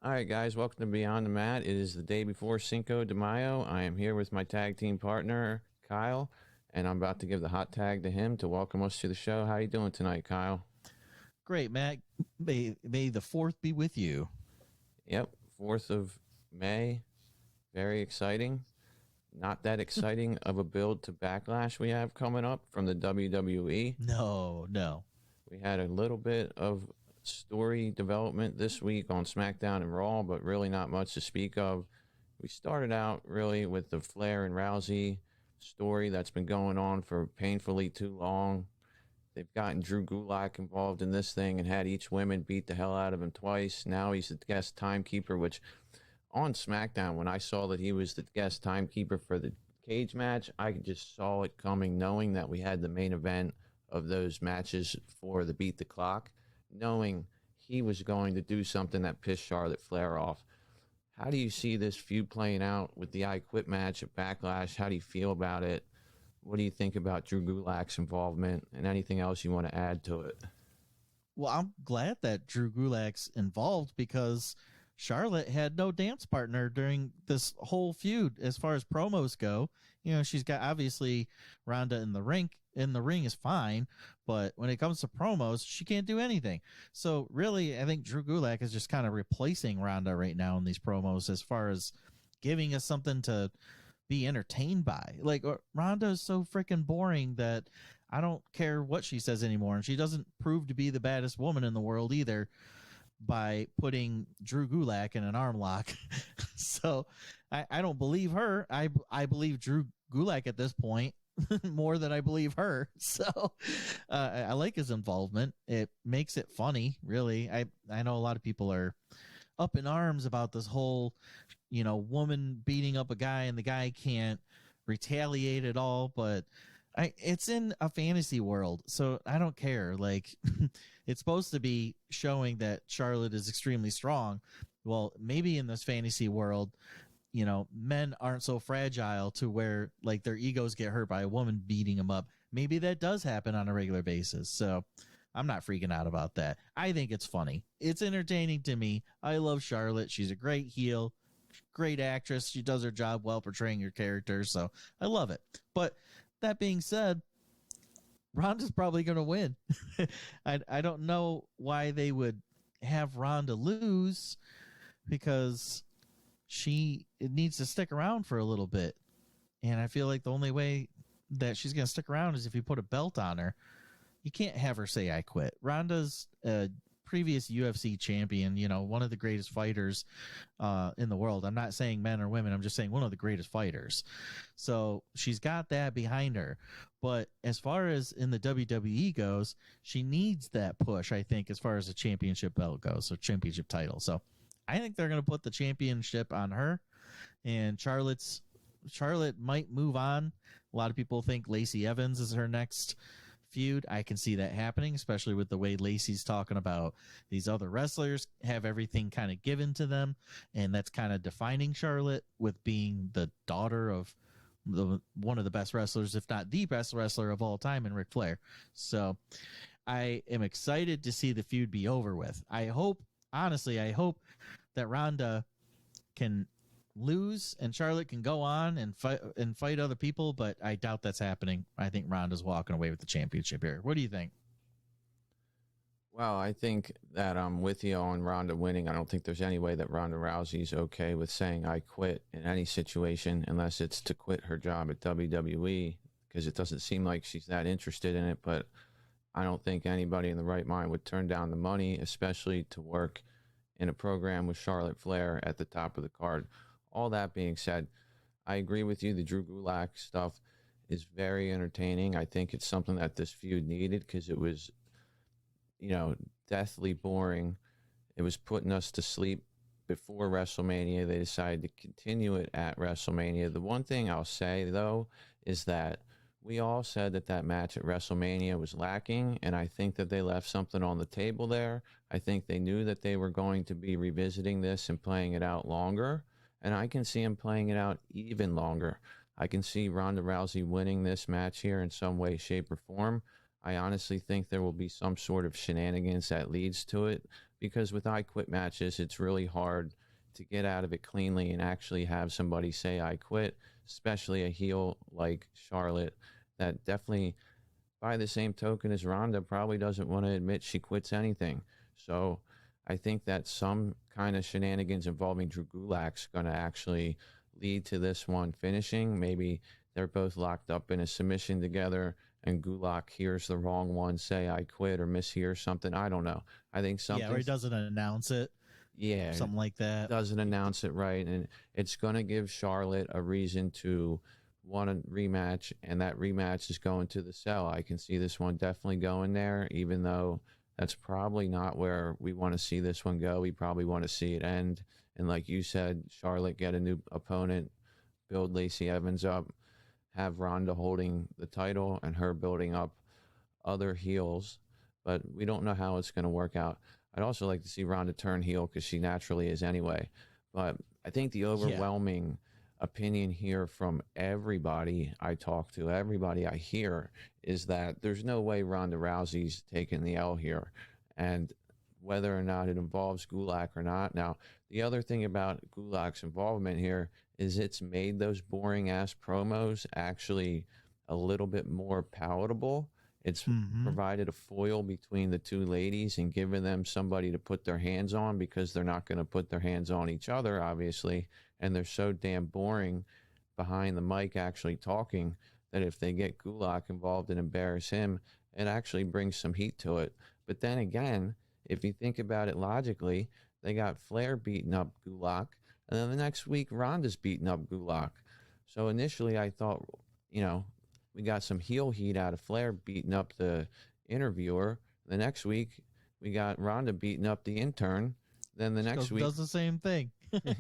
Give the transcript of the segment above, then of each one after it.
All right, guys, welcome to Beyond the Mat. It is the day before Cinco de Mayo. I am here with my tag team partner, Kyle, and I'm about to give the hot tag to him to welcome us to the show. How you doing tonight, Kyle? Great, Matt. May the 4th be with you. Yep, 4th of May. Very exciting. Not that exciting of a build to Backlash we have coming up from the WWE. No. We had a little bit of story development this week on SmackDown and Raw, but really not much to speak of. We started out really with the Flair and Rousey story that's been going on for painfully too long. They've gotten Drew Gulak involved in this thing and had each woman beat the hell out of him twice. Now he's the guest timekeeper, which on SmackDown, when I saw that he was the guest timekeeper for the cage match, I just saw it coming, knowing that we had the main event of those matches for the Beat the Clock, knowing he was going to do something that pissed Charlotte Flair off. How do you see this feud playing out with the I Quit match at Backlash? How do you feel about it? What do you think about Drew Gulak's involvement and anything else you want to add to it? Well, I'm glad that Drew Gulak's involved because Charlotte had no dance partner during this whole feud as far as promos go. You know, she's got obviously Ronda in the ring. In the ring is fine, but when it comes to promos, she can't do anything. So really, I think Drew Gulak is just kind of replacing Ronda right now in these promos as far as giving us something to be entertained by. Like, Ronda is so freaking boring that I don't care what she says anymore, and she doesn't prove to be the baddest woman in the world either by putting Drew Gulak in an arm lock. So I don't believe her. I believe Drew Gulak at this point more than I believe her. So I like his involvement. It makes it funny, really. I know a lot of people are up in arms about this whole, woman beating up a guy and the guy can't retaliate at all, but it's in a fantasy world, so I don't care. Like, it's supposed to be showing that Charlotte is extremely strong. Well, maybe in this fantasy world, men aren't so fragile to where like their egos get hurt by a woman beating them up. Maybe that does happen on a regular basis. So I'm not freaking out about that. I think it's funny. It's entertaining to me. I love Charlotte. She's a great heel, great actress. She does her job well portraying her character. So I love it. But that being said, Ronda's probably going to win. I don't know why they would have Ronda lose because it needs to stick around for a little bit. And I feel like the only way that she's going to stick around is if you put a belt on her. You can't have her say, I quit. Ronda's a previous UFC champion, one of the greatest fighters in the world. I'm not saying men or women. I'm just saying one of the greatest fighters. So she's got that behind her. But as far as in the WWE goes, she needs that push, I think, as far as the championship belt goes, or championship title. So I think they're going to put the championship on her, and Charlotte might move on. A lot of people think Lacey Evans is her next feud. I can see that happening, especially with the way Lacey's talking about these other wrestlers have everything kind of given to them, and that's kind of defining Charlotte with being the daughter of one of the best wrestlers, if not the best wrestler of all time, in Ric Flair. So I am excited to see the feud be over with. I hope that Ronda can lose and Charlotte can go on and fight other people, but I doubt that's happening. I think Ronda's walking away with the championship here. What do you think? Well, I think that I'm with you on Ronda winning. I don't think there's any way that Ronda Rousey's okay with saying I quit in any situation unless it's to quit her job at WWE, because it doesn't seem like she's that interested in it. But I don't think anybody in the right mind would turn down the money, especially to work in a program with Charlotte Flair at the top of the card. All that being said, I agree with you. The Drew Gulak stuff is very entertaining. I think it's something that this feud needed because it was, deathly boring. It was putting us to sleep before WrestleMania. They decided to continue it at WrestleMania. The one thing I'll say, though, is that we all said that match at WrestleMania was lacking, and I think that they left something on the table there. I think they knew that they were going to be revisiting this and playing it out longer, and I can see them playing it out even longer. I can see Ronda Rousey winning this match here in some way, shape, or form. I honestly think there will be some sort of shenanigans that leads to it because with I quit matches, it's really hard to get out of it cleanly and actually have somebody say I quit, especially a heel like Charlotte that definitely, by the same token as Ronda, probably doesn't want to admit she quits anything. So I think that some kind of shenanigans involving Drew Gulak's going to actually lead to this one finishing. Maybe they're both locked up in a submission together and Gulak hears the wrong one say I quit or mishears something. I don't know. I think something. Yeah, or he doesn't announce it. Yeah. Something like that. Doesn't announce it right. And it's going to give Charlotte a reason to want a rematch. And that rematch is going to the cell. I can see this one definitely going there, even though that's probably not where we want to see this one go. We probably want to see it end. And like you said, Charlotte get a new opponent, build Lacey Evans up, have Ronda holding the title and her building up other heels. But we don't know how it's going to work out. I'd also like to see Ronda turn heel because she naturally is anyway. But I think the overwhelming opinion here from everybody I talk to, everybody I hear, is that there's no way Ronda Rousey's taking the L here. And whether or not it involves Gulak or not. Now, the other thing about Gulak's involvement here is it's made those boring-ass promos actually a little bit more palatable. It's provided a foil between the two ladies and given them somebody to put their hands on because they're not going to put their hands on each other, obviously. And they're so damn boring behind the mic actually talking that if they get Gulak involved and embarrass him, it actually brings some heat to it. But then again, if you think about it logically, they got Flair beating up Gulak, and then the next week Ronda's beating up Gulak. So initially I thought, we got some heel heat out of Flair beating up the interviewer. The next week we got Ronda beating up the intern. Then the next week does the same thing.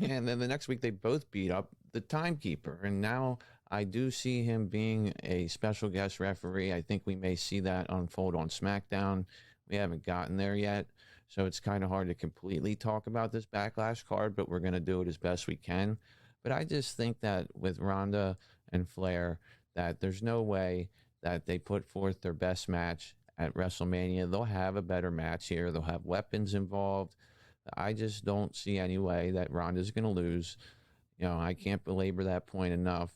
and then the next week they both beat up the timekeeper. And now I do see him being a special guest referee. I think we may see that unfold on SmackDown. We haven't gotten there yet, so it's kind of hard to completely talk about this Backlash card, but we're going to do it as best we can. But I just think that with Ronda and Flair, that there's no way that they put forth their best match at WrestleMania. They'll have a better match here. They'll have weapons involved. I just don't see any way that Ronda's going to lose. I can't belabor that point enough.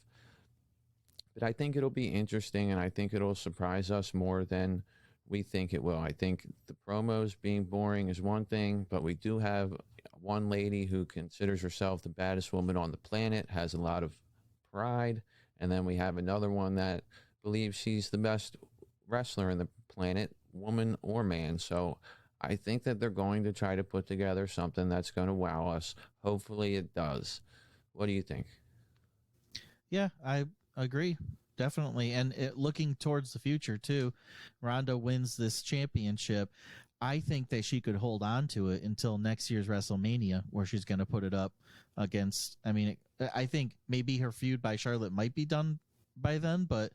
But I think it'll be interesting, and I think it'll surprise us more than we think it will. I think the promos being boring is one thing, but we do have one lady who considers herself the baddest woman on the planet, has a lot of pride, and then we have another one that believes she's the best wrestler in the planet, woman or man. So I think that they're going to try to put together something that's going to wow us. Hopefully it does. What do you think? Yeah, I agree. Definitely. And looking towards the future, too, Ronda wins this championship. I think that she could hold on to it until next year's WrestleMania, where she's going to put it up against, I think maybe her feud by Charlotte might be done by then, but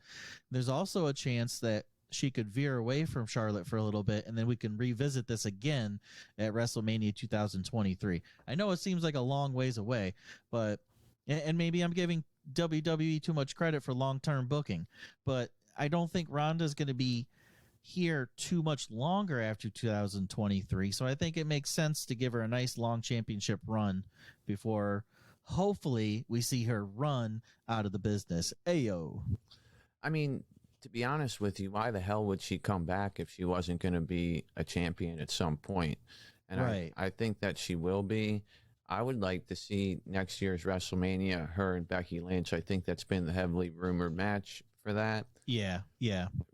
there's also a chance that she could veer away from Charlotte for a little bit, and then we can revisit this again at WrestleMania 2023. I know it seems like a long ways away, but and maybe I'm giving WWE too much credit for long-term booking, but I don't think Ronda's going to be here too much longer after 2023. So I think it makes sense to give her a nice long championship run before hopefully we see her run out of the business. Ayo. To be honest with you, why the hell would she come back if she wasn't going to be a champion at some point? And right. I think that she will be. I would like to see next year's WrestleMania, her and Becky Lynch. I think that's been the heavily rumored match for that. Yeah.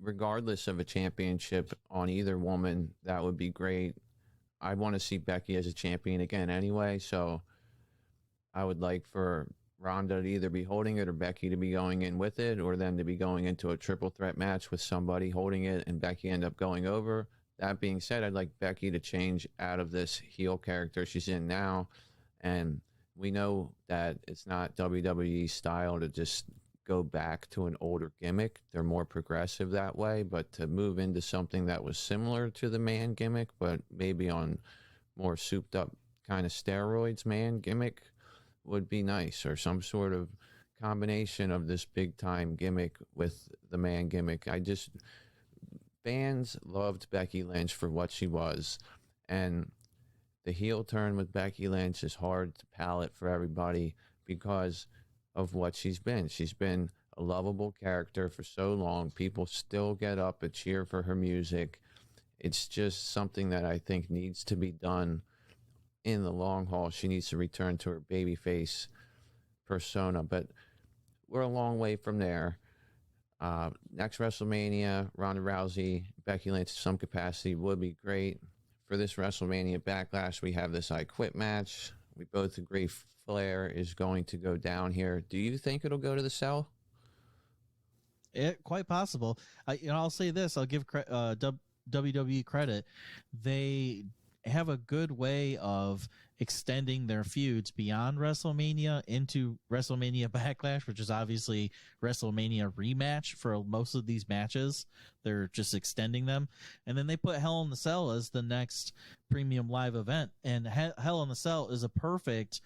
Regardless of a championship on either woman, that would be great. I want to see Becky as a champion again anyway, so I would like for Ronda to either be holding it or Becky to be going in with it, or them to be going into a triple threat match with somebody holding it and Becky end up going over. That being said, I'd like Becky to change out of this heel character she's in now. And we know that it's not WWE style to just go back to an older gimmick. They're more progressive that way, but to move into something that was similar to the man gimmick, but maybe on more souped up kind of steroids man gimmick would be nice, or some sort of combination of this big time gimmick with the man gimmick. Fans loved Becky Lynch for what she was, and the heel turn with Becky Lynch is hard to palate for everybody because of what she's been. She's been a lovable character for so long. People still get up and cheer for her music. It's just something that I think needs to be done in the long haul. She needs to return to her babyface persona, but we're a long way from there. Next WrestleMania, Ronda Rousey, Becky Lynch in some capacity would be great. For this WrestleMania Backlash, we have this I Quit match. We both agree Flair is going to go down here. Do you think it'll go to the cell? Quite possible. I'll say this. I'll give WWE credit. They have a good way of extending their feuds beyond WrestleMania into WrestleMania Backlash, which is obviously WrestleMania rematch for most of these matches. They're just extending them. And then they put Hell in the Cell as the next premium live event. And Hell in the Cell is a perfect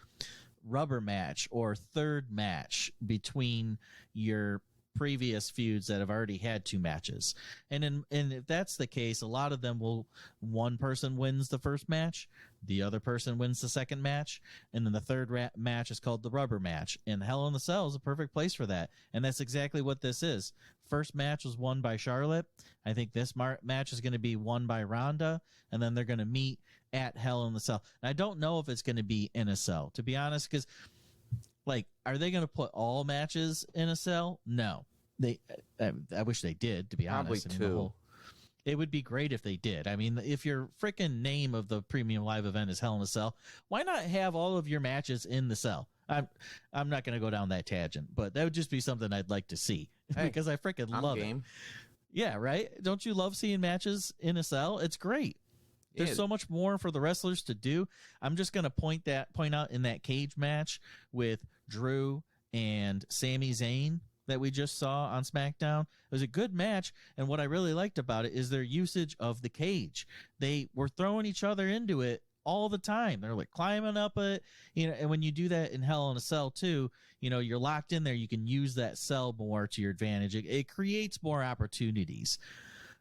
rubber match or third match between your previous feuds that have already had two matches. And if that's the case, a lot of them one person wins the first match, the other person wins the second match, and then the third match is called the rubber match. And Hell in the Cell is a perfect place for that. And that's exactly what this is. First match was won by Charlotte. I think this match is going to be won by Ronda, and then they're going to meet at Hell in the Cell. And I don't know if it's going to be in a cell, to be honest, because are they going to put all matches in a cell? No. I wish they did, to be honest. Probably two. It would be great if they did. I mean, if your freaking name of the premium live event is Hell in a Cell, why not have all of your matches in the cell? I'm not going to go down that tangent, but that would just be something I'd like to see because I freaking love it. Yeah, right? Don't you love seeing matches in a cell? It's great. There's so much more for the wrestlers to do. I'm just going to point out in that cage match with Drew and Sami Zayn that we just saw on SmackDown. It was a good match, and what I really liked about it is their usage of the cage. They were throwing each other into it all the time. They're climbing up it, and when you do that in Hell in a Cell too, you're locked in there. You can use that cell more to your advantage. It creates more opportunities.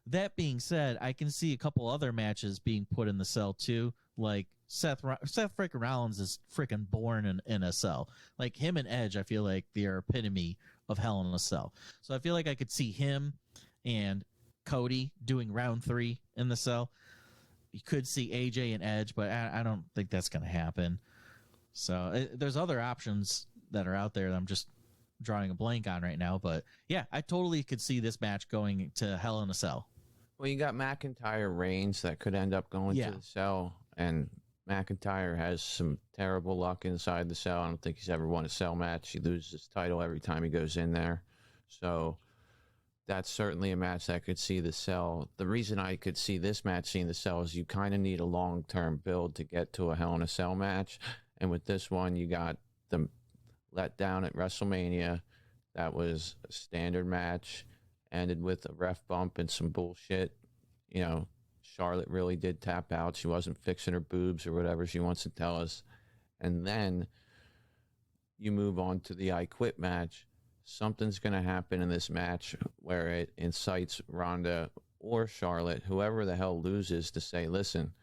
That being said, I can see a couple other matches being put in the cell too, like Seth freaking Rollins is freaking born in a cell. Like him and Edge, I feel like they're epitome of Hell in a Cell. So I feel like I could see him and Cody doing round 3 in the cell. You could see AJ and Edge, but I don't think that's going to happen. So there's other options that are out there that I'm just drawing a blank on right now. But yeah, I totally could see this match going to Hell in a Cell. Well, you got McIntyre Reigns that could end up going to the cell, and McIntyre has some terrible luck inside the cell. I don't think he's ever won a cell match. He loses his title every time he goes in there. So that's certainly a match that could see the cell. The reason I could see this match seeing the cell is you kind of need a long-term build to get to a Hell in a Cell match. And with this one, you got the letdown at WrestleMania. That was a standard match. Ended with a ref bump and some bullshit. Charlotte really did tap out. She wasn't fixing her boobs or whatever she wants to tell us. And then you move on to the I Quit match. Something's going to happen in this match where it incites Ronda or Charlotte, whoever the hell loses, to say, listen,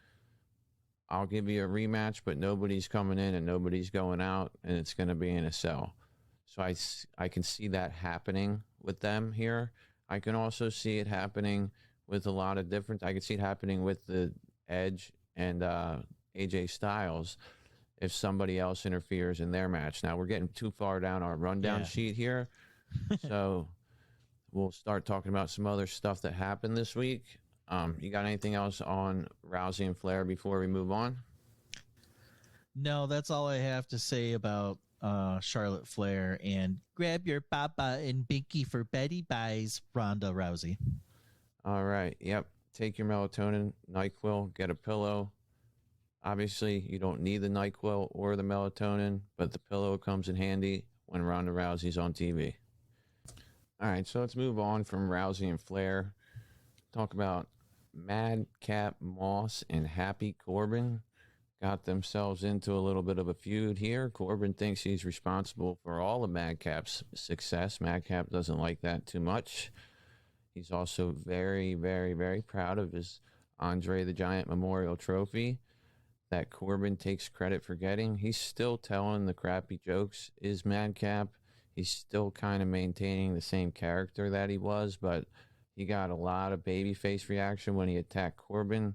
I'll give you a rematch, but nobody's coming in and nobody's going out, and it's going to be in a cell. So I can see that happening with them here. I can also see it happening with a lot of different. I could see it happening with the Edge and AJ Styles if somebody else interferes in their match. Now we're getting too far down our rundown sheet here, so we'll start talking about some other stuff that happened this week. You got anything else on Rousey and Flair before we move on? No, that's all I have to say about Charlotte Flair and grab your papa and binky for Betty buys Ronda Rousey. All right. Yep. Take your melatonin, NyQuil, get a pillow. Obviously, you don't need the NyQuil or the melatonin, but the pillow comes in handy when Ronda Rousey's on TV. All right. So let's move on from Rousey and Flair. Talk about Madcap Moss and Happy Corbin. Got themselves into a little bit of a feud here. Corbin thinks he's responsible for all of Madcap's success. Madcap doesn't like that too much. He's also very, very, very proud of his Andre the Giant Memorial Trophy. that Corbin takes credit for getting. He's still telling the crappy jokes, is Madcap. He's still kind of maintaining the same character that he was, but he got a lot of babyface reaction when he attacked Corbin.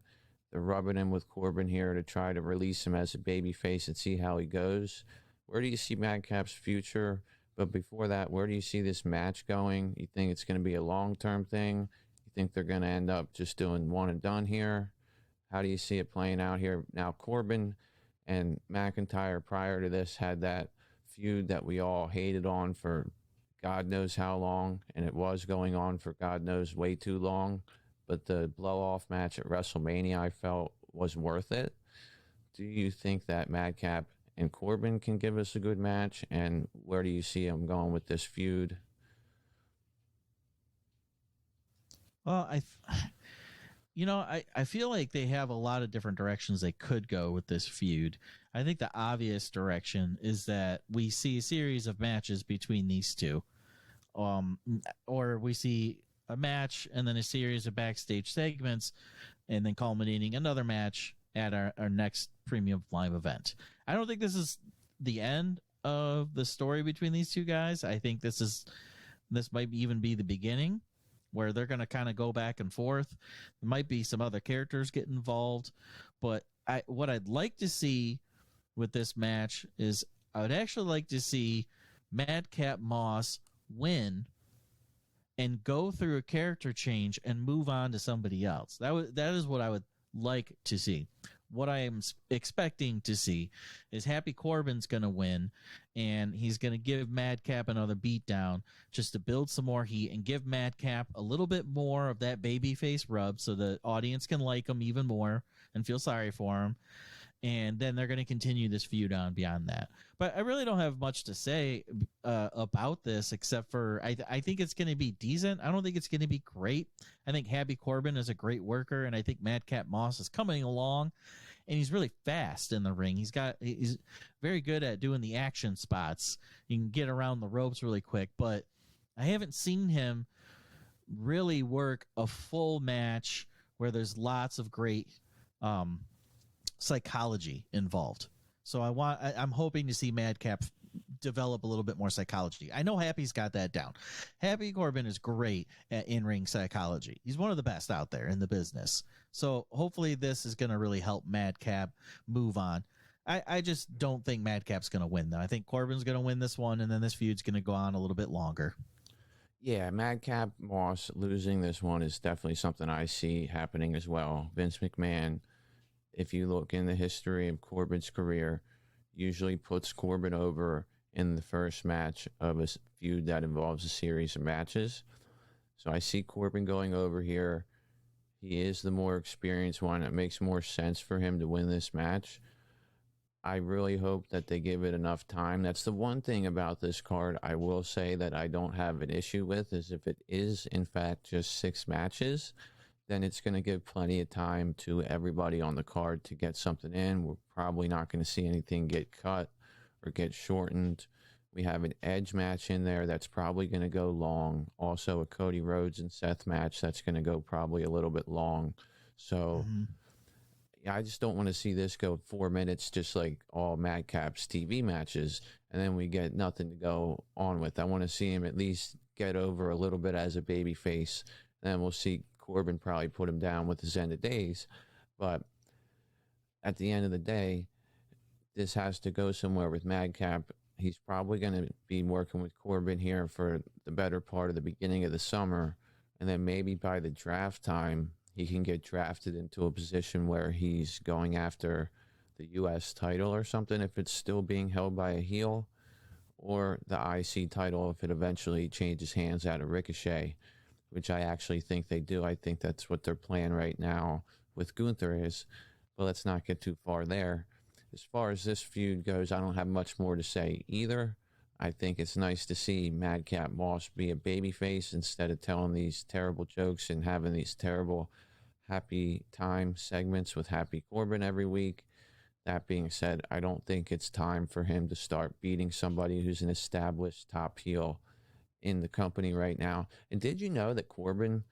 They're rubbing him with Corbin here to try to release him as a babyface and see how he goes. Where do you see Madcap's future? But before that, where do you see this match going? You think it's going to be a long-term thing? You think they're going to end up just doing one and done here? How do you see it playing out here? Now, Corbin and McIntyre prior to this had that feud that we all hated on for God knows how long, and it was going on for God knows way too long. But the blow-off match at WrestleMania, I felt, was worth it. Do you think that Madcap and Corbin can give us a good match? And where do you see him going with this feud? Well, I feel like they have a lot of different directions they could go with this feud. I think the obvious direction is that we see a series of matches between these two. Or we see a match and then a series of backstage segments and then culminating another match at our next premium live event. I don't think this is the end of the story between these two guys. I think this might even be the beginning, where they're going to kind of go back and forth. There might be some other characters get involved, but what I'd like to see with this match is I would actually like to see Madcap Moss win and go through a character change and move on to somebody else. That is what I would like to see. What I am expecting to see is Happy Corbin's going to win, and he's going to give Madcap another beatdown just to build some more heat and give Madcap a little bit more of that babyface rub so the audience can like him even more and feel sorry for him. And then they're going to continue this feud on beyond that. But I really don't have much to say about this except for I think it's going to be decent. I don't think it's going to be great. I think Happy Corbin is a great worker, and I think Madcap Moss is coming along, and he's really fast in the ring. He's very good at doing the action spots. You can get around the ropes really quick, but I haven't seen him really work a full match where there's lots of great psychology involved. So I'm hoping to see Madcap develop a little bit more psychology. I know Happy's got that down. Happy Corbin is great at in-ring psychology. He's one of the best out there in the business. So hopefully this is going to really help Madcap move on. I just don't think Madcap's going to win, though. I think Corbin's going to win this one, and then this feud's going to go on a little bit longer. Yeah, Madcap Moss losing this one is definitely something I see happening as well. Vince McMahon, if you look in the history of Corbin's career, usually puts Corbin over in the first match of a feud that involves a series of matches. So I see Corbin going over here. He is the more experienced one. It makes more sense for him to win this match. I really hope that they give it enough time. That's the one thing about this card I will say that I don't have an issue with, is if it is, in fact, just 6 matches, then it's going to give plenty of time to everybody on the card to get something in. We're probably not going to see anything get cut or get shortened. We have an Edge match in there that's probably going to go long. Also a Cody Rhodes and Seth match that's going to go probably a little bit long. So I just don't want to see this go 4 minutes just like all Madcap's TV matches, and then we get nothing to go on with. I want to see him at least get over a little bit as a babyface. Then we'll see Corbin probably put him down with his end of days. But at the end of the day, this has to go somewhere with Madcap. He's probably going to be working with Corbin here for the better part of the beginning of the summer. And then maybe by the draft time, he can get drafted into a position where he's going after the U.S. title or something if it's still being held by a heel, or the IC title if it eventually changes hands out of Ricochet, which I actually think they do. I think that's what their plan right now with Gunther is. But let's not get too far there. As far as this feud goes, I don't have much more to say either. I think it's nice to see Madcap Moss be a babyface instead of telling these terrible jokes and having these terrible happy time segments with Happy Corbin every week. That being said, I don't think it's time for him to start beating somebody who's an established top heel in the company right now. And did you know that Corbin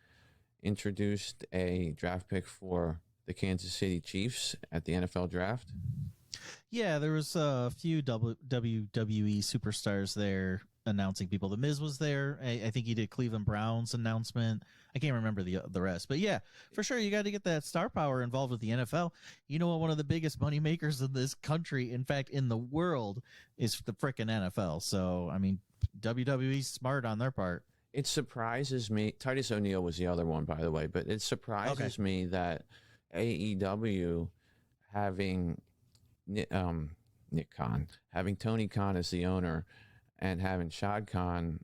introduced a draft pick for the Kansas City Chiefs at the NFL draft? Yeah, there was a few WWE superstars there announcing people. The Miz was there. I think he did Cleveland Browns announcement. I can't remember the rest. But yeah, for sure, you got to get that star power involved with the NFL. You know what? One of the biggest money makers in this country, in fact, in the world, is the frickin' NFL. So, I mean, WWE's smart on their part. It surprises me. Titus O'Neil was the other one, by the way, but it surprises me that AEW having Nick Khan, having Tony Khan as the owner, and having Shad Khan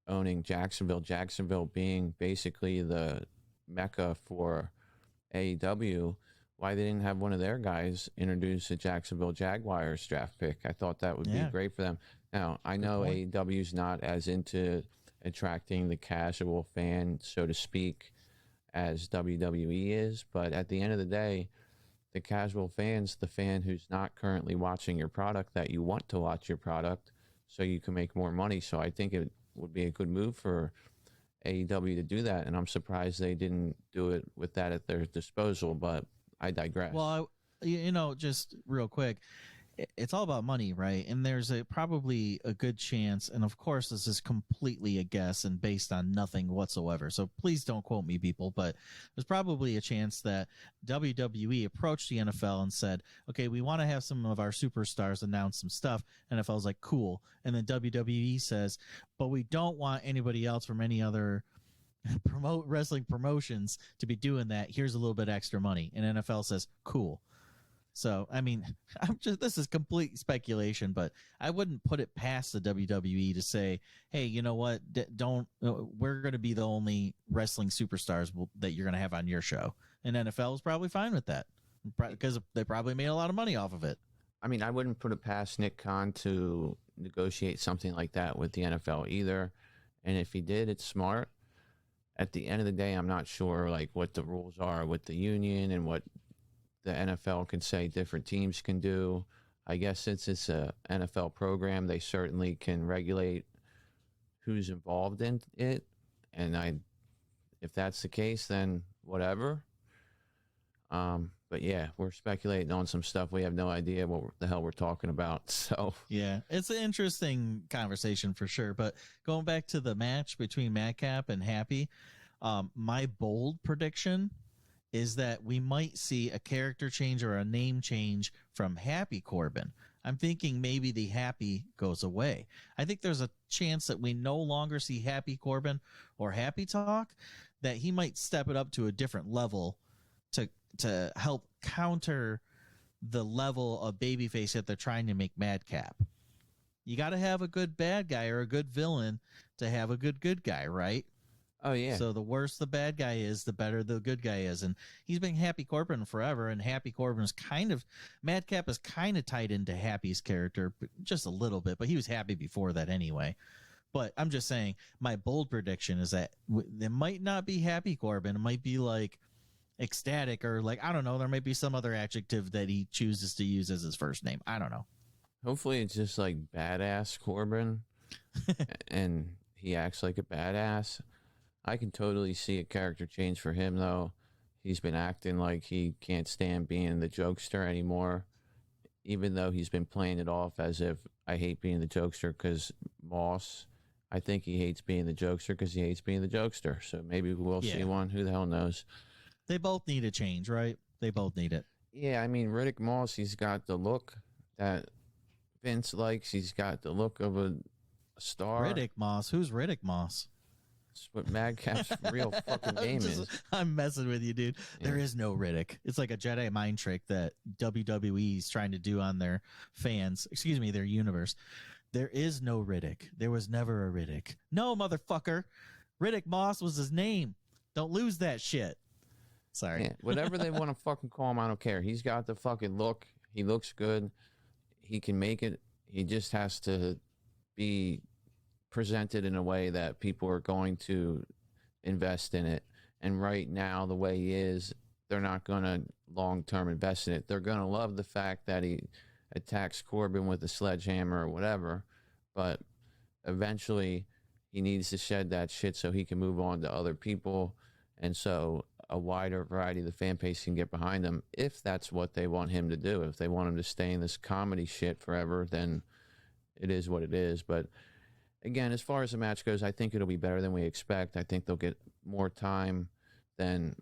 owning Jacksonville being basically the mecca for AEW, why they didn't have one of their guys introduce a Jacksonville Jaguars draft pick. I thought that would be great for them. Now, I know AEW's not as into attracting the casual fan, so to speak, as WWE is, but at the end of the day, the casual fans, the fan who's not currently watching your product, that you want to watch your product so you can make more money. So I think it would be a good move for AEW to do that, and I'm surprised they didn't do it with that at their disposal, but I digress. Well, just real quick, it's all about money, right? And there's probably a good chance, and of course this is completely a guess and based on nothing whatsoever, so please don't quote me, people, but there's probably a chance that WWE approached the NFL and said, okay, we want to have some of our superstars announce some stuff. NFL's like, cool. And then WWE says, but we don't want anybody else from any other wrestling promotions to be doing that. Here's a little bit extra money. And NFL says, cool. So, I mean, this is complete speculation, but I wouldn't put it past the WWE to say, hey, you know what? We're going to be the only wrestling superstars that you're going to have on your show. And NFL is probably fine with that because they probably made a lot of money off of it. I mean, I wouldn't put it past Nick Khan to negotiate something like that with the NFL either. And if he did, it's smart. At the end of the day, I'm not sure like what the rules are with the union and what the NFL can say different teams can do. I guess since it's a NFL program, they certainly can regulate who's involved in it. And if that's the case, then whatever. But yeah, we're speculating on some stuff. We have no idea what the hell we're talking about. So yeah, it's an interesting conversation for sure. But going back to the match between Madcap and Happy, my bold prediction is that we might see a character change or a name change from Happy Corbin. I'm thinking maybe the Happy goes away. I think there's a chance that we no longer see Happy Corbin or Happy Talk, that he might step it up to a different level to help counter the level of babyface that they're trying to make Madcap. You got to have a good bad guy or a good villain to have a good guy, right? Oh, yeah. So the worse the bad guy is, the better the good guy is. And he's been Happy Corbin forever, and Happy Corbin's Madcap is kind of tied into Happy's character, just a little bit, but he was Happy before that anyway. But I'm just saying, my bold prediction is that it might not be Happy Corbin. It might be like ecstatic, or like, I don't know, there might be some other adjective that he chooses to use as his first name. I don't know. Hopefully it's just like badass Corbin and he acts like a badass. I can totally see a character change for him, though. He's been acting like he can't stand being the jokester anymore, even though he's been playing it off as if I hate being the jokester because Moss, I think he hates being the jokester because he hates being the jokester. So maybe we'll see one. Who the hell knows? They both need a change, right? They both need it. Yeah, I mean, Riddick Moss, he's got the look that Vince likes. He's got the look of a star. Riddick Moss? Who's Riddick Moss? That's what Madcap's real fucking name is. I'm messing with you, dude. Yeah. There is no Riddick. It's like a Jedi mind trick that WWE is trying to do on their fans. Excuse me, their universe. There is no Riddick. There was never a Riddick. No, motherfucker. Riddick Moss was his name. Don't lose that shit. Sorry. Yeah, whatever they want to fucking call him, I don't care. He's got the fucking look. He looks good. He can make it. He just has to be presented in a way that people are going to invest in it. And right now, the way he is, they're not going to long-term invest in it. They're going to love the fact that he attacks Corbin with a sledgehammer or whatever, but eventually he needs to shed that shit so he can move on to other people. And so a wider variety of the fan base can get behind him if that's what they want him to do. If they want him to stay in this comedy shit forever, then it is what it is. But again, as far as the match goes, I think it'll be better than we expect. I think they'll get more time than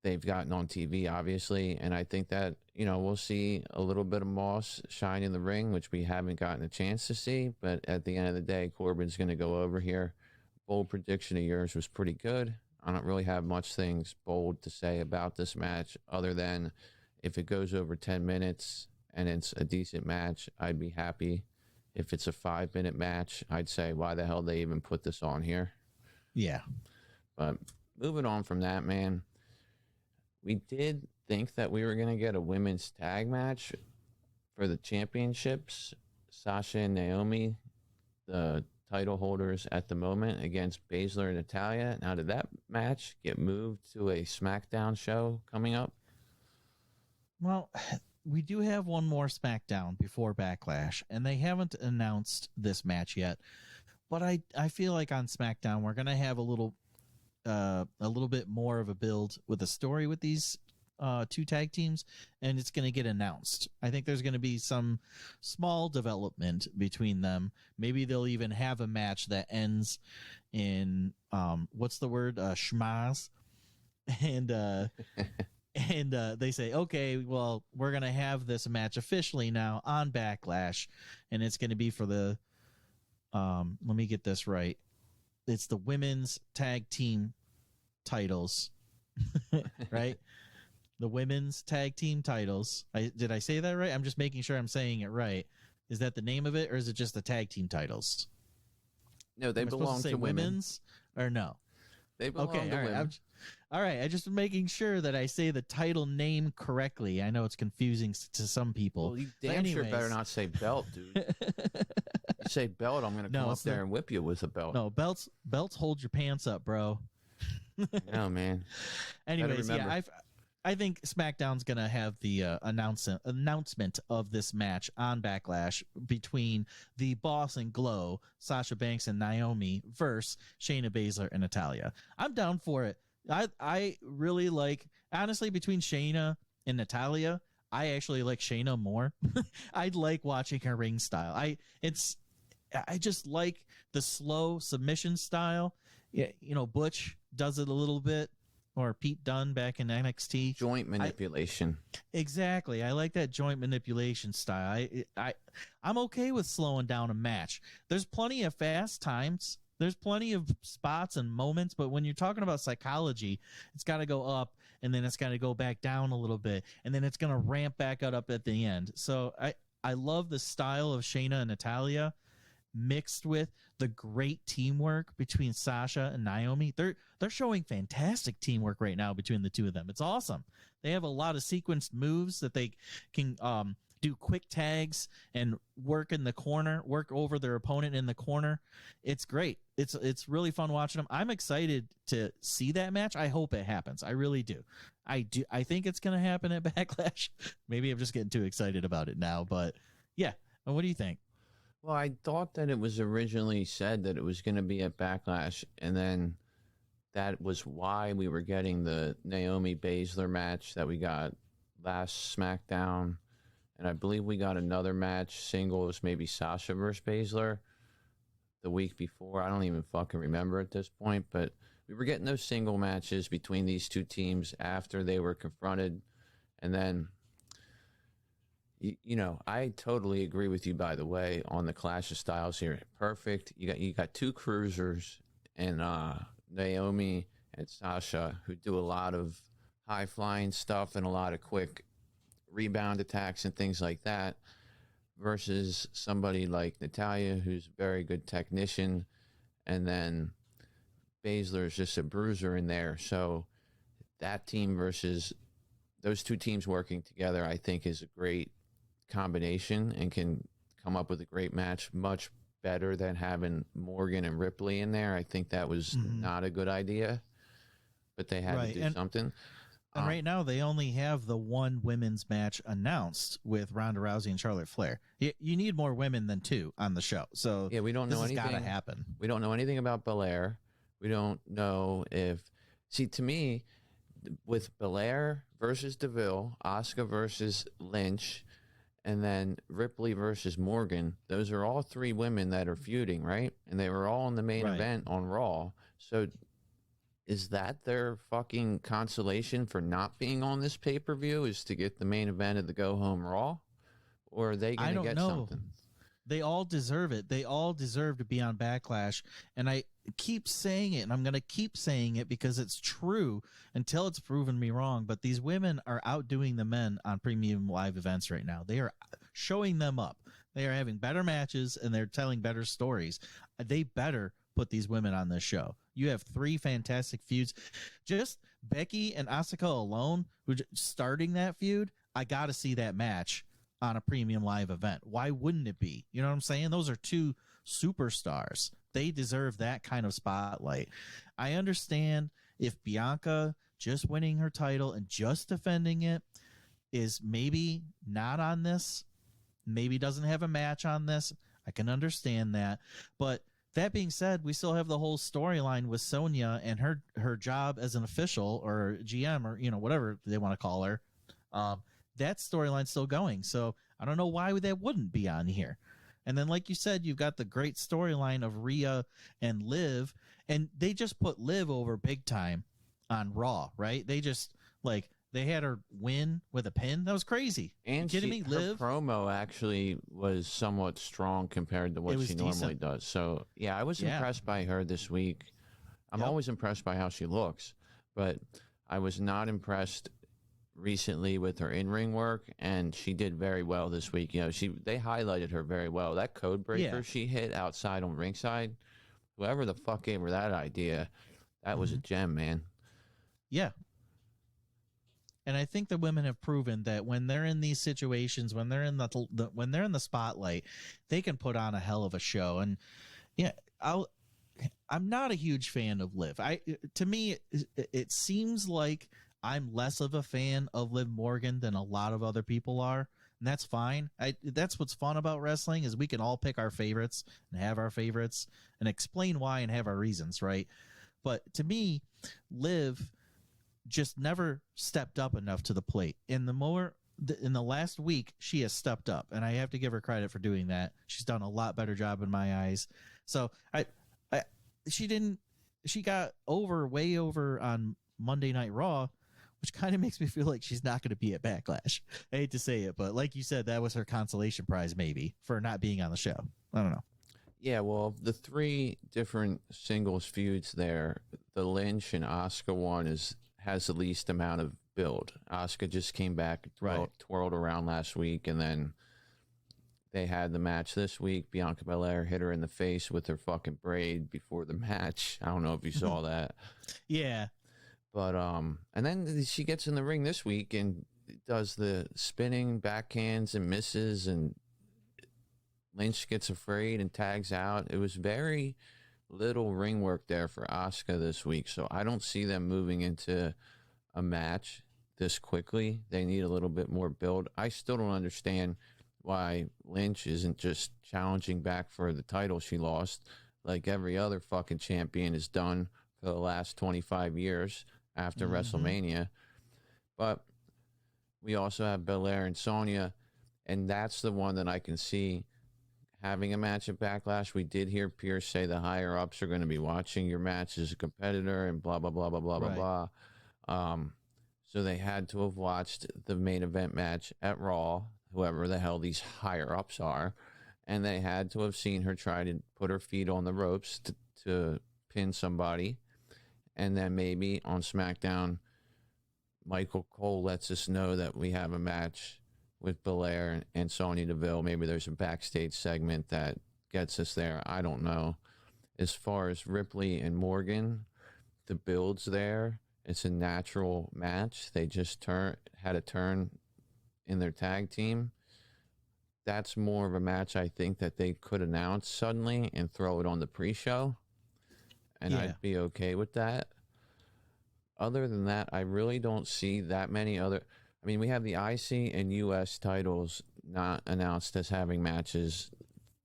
they've gotten on TV, obviously. And I think that, you know, we'll see a little bit of Moss shine in the ring, which we haven't gotten a chance to see. But at the end of the day, Corbin's going to go over here. Bold prediction of yours was pretty good. I don't really have much things bold to say about this match other than if it goes over 10 minutes and it's a decent match, I'd be happy. If it's a 5-minute match, I'd say, why the hell they even put this on here? Yeah. But moving on from that, man, we did think that we were going to get a women's tag match for the championships. Sasha and Naomi, the title holders at the moment, against Baszler and Natalya. Now, did that match get moved to a SmackDown show coming up? Well, we do have one more SmackDown before Backlash, and they haven't announced this match yet. But I feel like on SmackDown we're gonna have a little bit more of a build with a story with these two tag teams, and it's going to get announced. I think there's going to be some small development between them. Maybe they'll even have a match that ends in what's the word, schmaz, and they say, okay, well, we're going to have this match officially now on Backlash, and it's going to be for the let me get this right. It's the women's tag team titles, right? The women's tag team titles. Did I say that right? I'm just making sure I'm saying it right. Is that the name of it, or is it just the tag team titles? No, they belong to women. Women's, or no? They belong to women. All right. I just making sure that I say the title name correctly. I know it's confusing to some people. Well, you damn sure better not say belt, dude. You say belt, I'm going to come up there and whip you with a belt. No, belts hold your pants up, bro. No, man. Anyways, yeah, I think SmackDown's going to have the announcement of this match on Backlash between the Boss and Glow, Sasha Banks and Naomi, versus Shayna Baszler and Natalya. I'm down for it. I really like, honestly, between Shayna and Natalya, I actually like Shayna more. I like watching her ring style. I just like the slow submission style. Yeah, you know, Butch does it a little bit, or Pete Dunne back in NXT. Joint manipulation. Exactly. I like that joint manipulation style. I'm okay with slowing down a match. There's plenty of fast times. There's plenty of spots and moments, but when you're talking about psychology, it's got to go up, and then it's got to go back down a little bit, and then it's going to ramp back up at the end. So I love the style of Shayna and Natalya mixed with the great teamwork between Sasha and Naomi. They're showing fantastic teamwork right now between the two of them. It's awesome. They have a lot of sequenced moves that they can do quick tags and work in the corner, work over their opponent in the corner. It's great. It's really fun watching them. I'm excited to see that match. I hope it happens. I really do. I think it's going to happen at Backlash. Maybe I'm just getting too excited about it now, but yeah. What do you think? Well, I thought that it was originally said that it was going to be at Backlash, and then that was why we were getting the Naomi Baszler match that we got last SmackDown. And I believe we got another match, singles, maybe Sasha versus Baszler the week before. I don't even fucking remember at this point, but we were getting those single matches between these two teams after they were confronted. And then, you know, I totally agree with you, by the way, on the clash of styles here. Perfect. You got two cruisers and Naomi and Sasha, who do a lot of high flying stuff and a lot of quick rebound attacks and things like that, versus somebody like Natalya, who's a very good technician, and then Baszler is just a bruiser in there. So that team versus those two teams working together, I think, is a great combination and can come up with a great match, much better than having Morgan and Ripley in there. I think that was not a good idea, but they had to do something. And right now, they only have the one women's match announced with Ronda Rousey and Charlotte Flair. You need more women than two on the show. So yeah, we don't know anything. This has got to happen. We don't know anything about Belair. We don't know if See, to me, with Belair versus DeVille, Asuka versus Lynch, and then Ripley versus Morgan, those are all three women that are feuding, right? And they were all in the main event on Raw. So is that their fucking consolation for not being on this pay-per-view, is to get the main event of the go-home Raw? Or are they going to get something? They all deserve it. They all deserve to be on Backlash. And I keep saying it, and I'm going to keep saying it because it's true until it's proven me wrong. But these women are outdoing the men on premium live events right now. They are showing them up. They are having better matches, and they're telling better stories. They better put these women on this show. You have three fantastic feuds. Just Becky and Asuka alone, who starting that feud, I got to see that match on a premium live event. Why wouldn't it be? You know what I'm saying? Those are two superstars. They deserve that kind of spotlight. I understand if Bianca just winning her title and just defending it is maybe not on this, maybe doesn't have a match on this. I can understand that. But that being said, we still have the whole storyline with Sonya and her job as an official or GM or, whatever they want to call her. That storyline's still going. So I don't know why that wouldn't be on here. And then, like you said, you've got the great storyline of Rhea and Liv, and they just put Liv over big time on Raw, right? They just, they had her win with a pin. That was crazy. And you kidding me? Liv? Her promo actually was somewhat strong compared to what she normally does. So, yeah, I was impressed by her this week. I'm always impressed by how she looks, but I was not impressed recently with her in-ring work, and she did very well this week. They highlighted her very well. That code breaker she hit outside on ringside, whoever the fuck gave her that idea, that was a gem, man. Yeah. And I think the women have proven that when they're in these situations, when they're in when they're in the spotlight, they can put on a hell of a show. And I'm not a huge fan of Liv. To me, it seems like I'm less of a fan of Liv Morgan than a lot of other people are, and that's fine. That's what's fun about wrestling, is we can all pick our favorites and have our favorites and explain why and have our reasons, right? But to me, Liv just never stepped up enough to the plate. In the last week, she has stepped up, and I have to give her credit for doing that. She's done a lot better job in my eyes. So she got way over on Monday Night Raw, which kind of makes me feel like she's not going to be at Backlash. I hate to say it, but like you said, that was her consolation prize maybe for not being on the show. I don't know. Yeah, well, the three different singles feuds there, the Lynch and Asuka one has the least amount of build. Asuka just came back, twirled around last week, and then they had the match this week. Bianca Belair hit her in the face with her fucking braid before the match. I don't know if you saw that. Yeah. But and then she gets in the ring this week and does the spinning backhands and misses, and Lynch gets afraid and tags out. It was very little ring work there for Asuka this week, so I don't see them moving into a match this quickly. They need a little bit more build. I still don't understand why Lynch isn't just challenging back for the title she lost like every other fucking champion has done for the last 25 years after WrestleMania. But we also have Belair and Sonya, and that's the one that I can see having a match at Backlash. We did hear Pierce say the higher ups are going to be watching your match as a competitor and blah, blah, blah, blah, blah, blah, blah. So they had to have watched the main event match at Raw, whoever the hell these higher ups are, and they had to have seen her try to put her feet on the ropes to pin somebody. And then maybe on SmackDown, Michael Cole lets us know that we have a match with Belair and Sonya Deville. Maybe there's a backstage segment that gets us there. I don't know. As far as Ripley and Morgan, the build's there. It's a natural match. They just had a turn in their tag team. That's more of a match I think that they could announce suddenly and throw it on the pre-show. And I'd be okay with that. Other than that, I really don't see that many other... I mean, we have the IC and US titles not announced as having matches.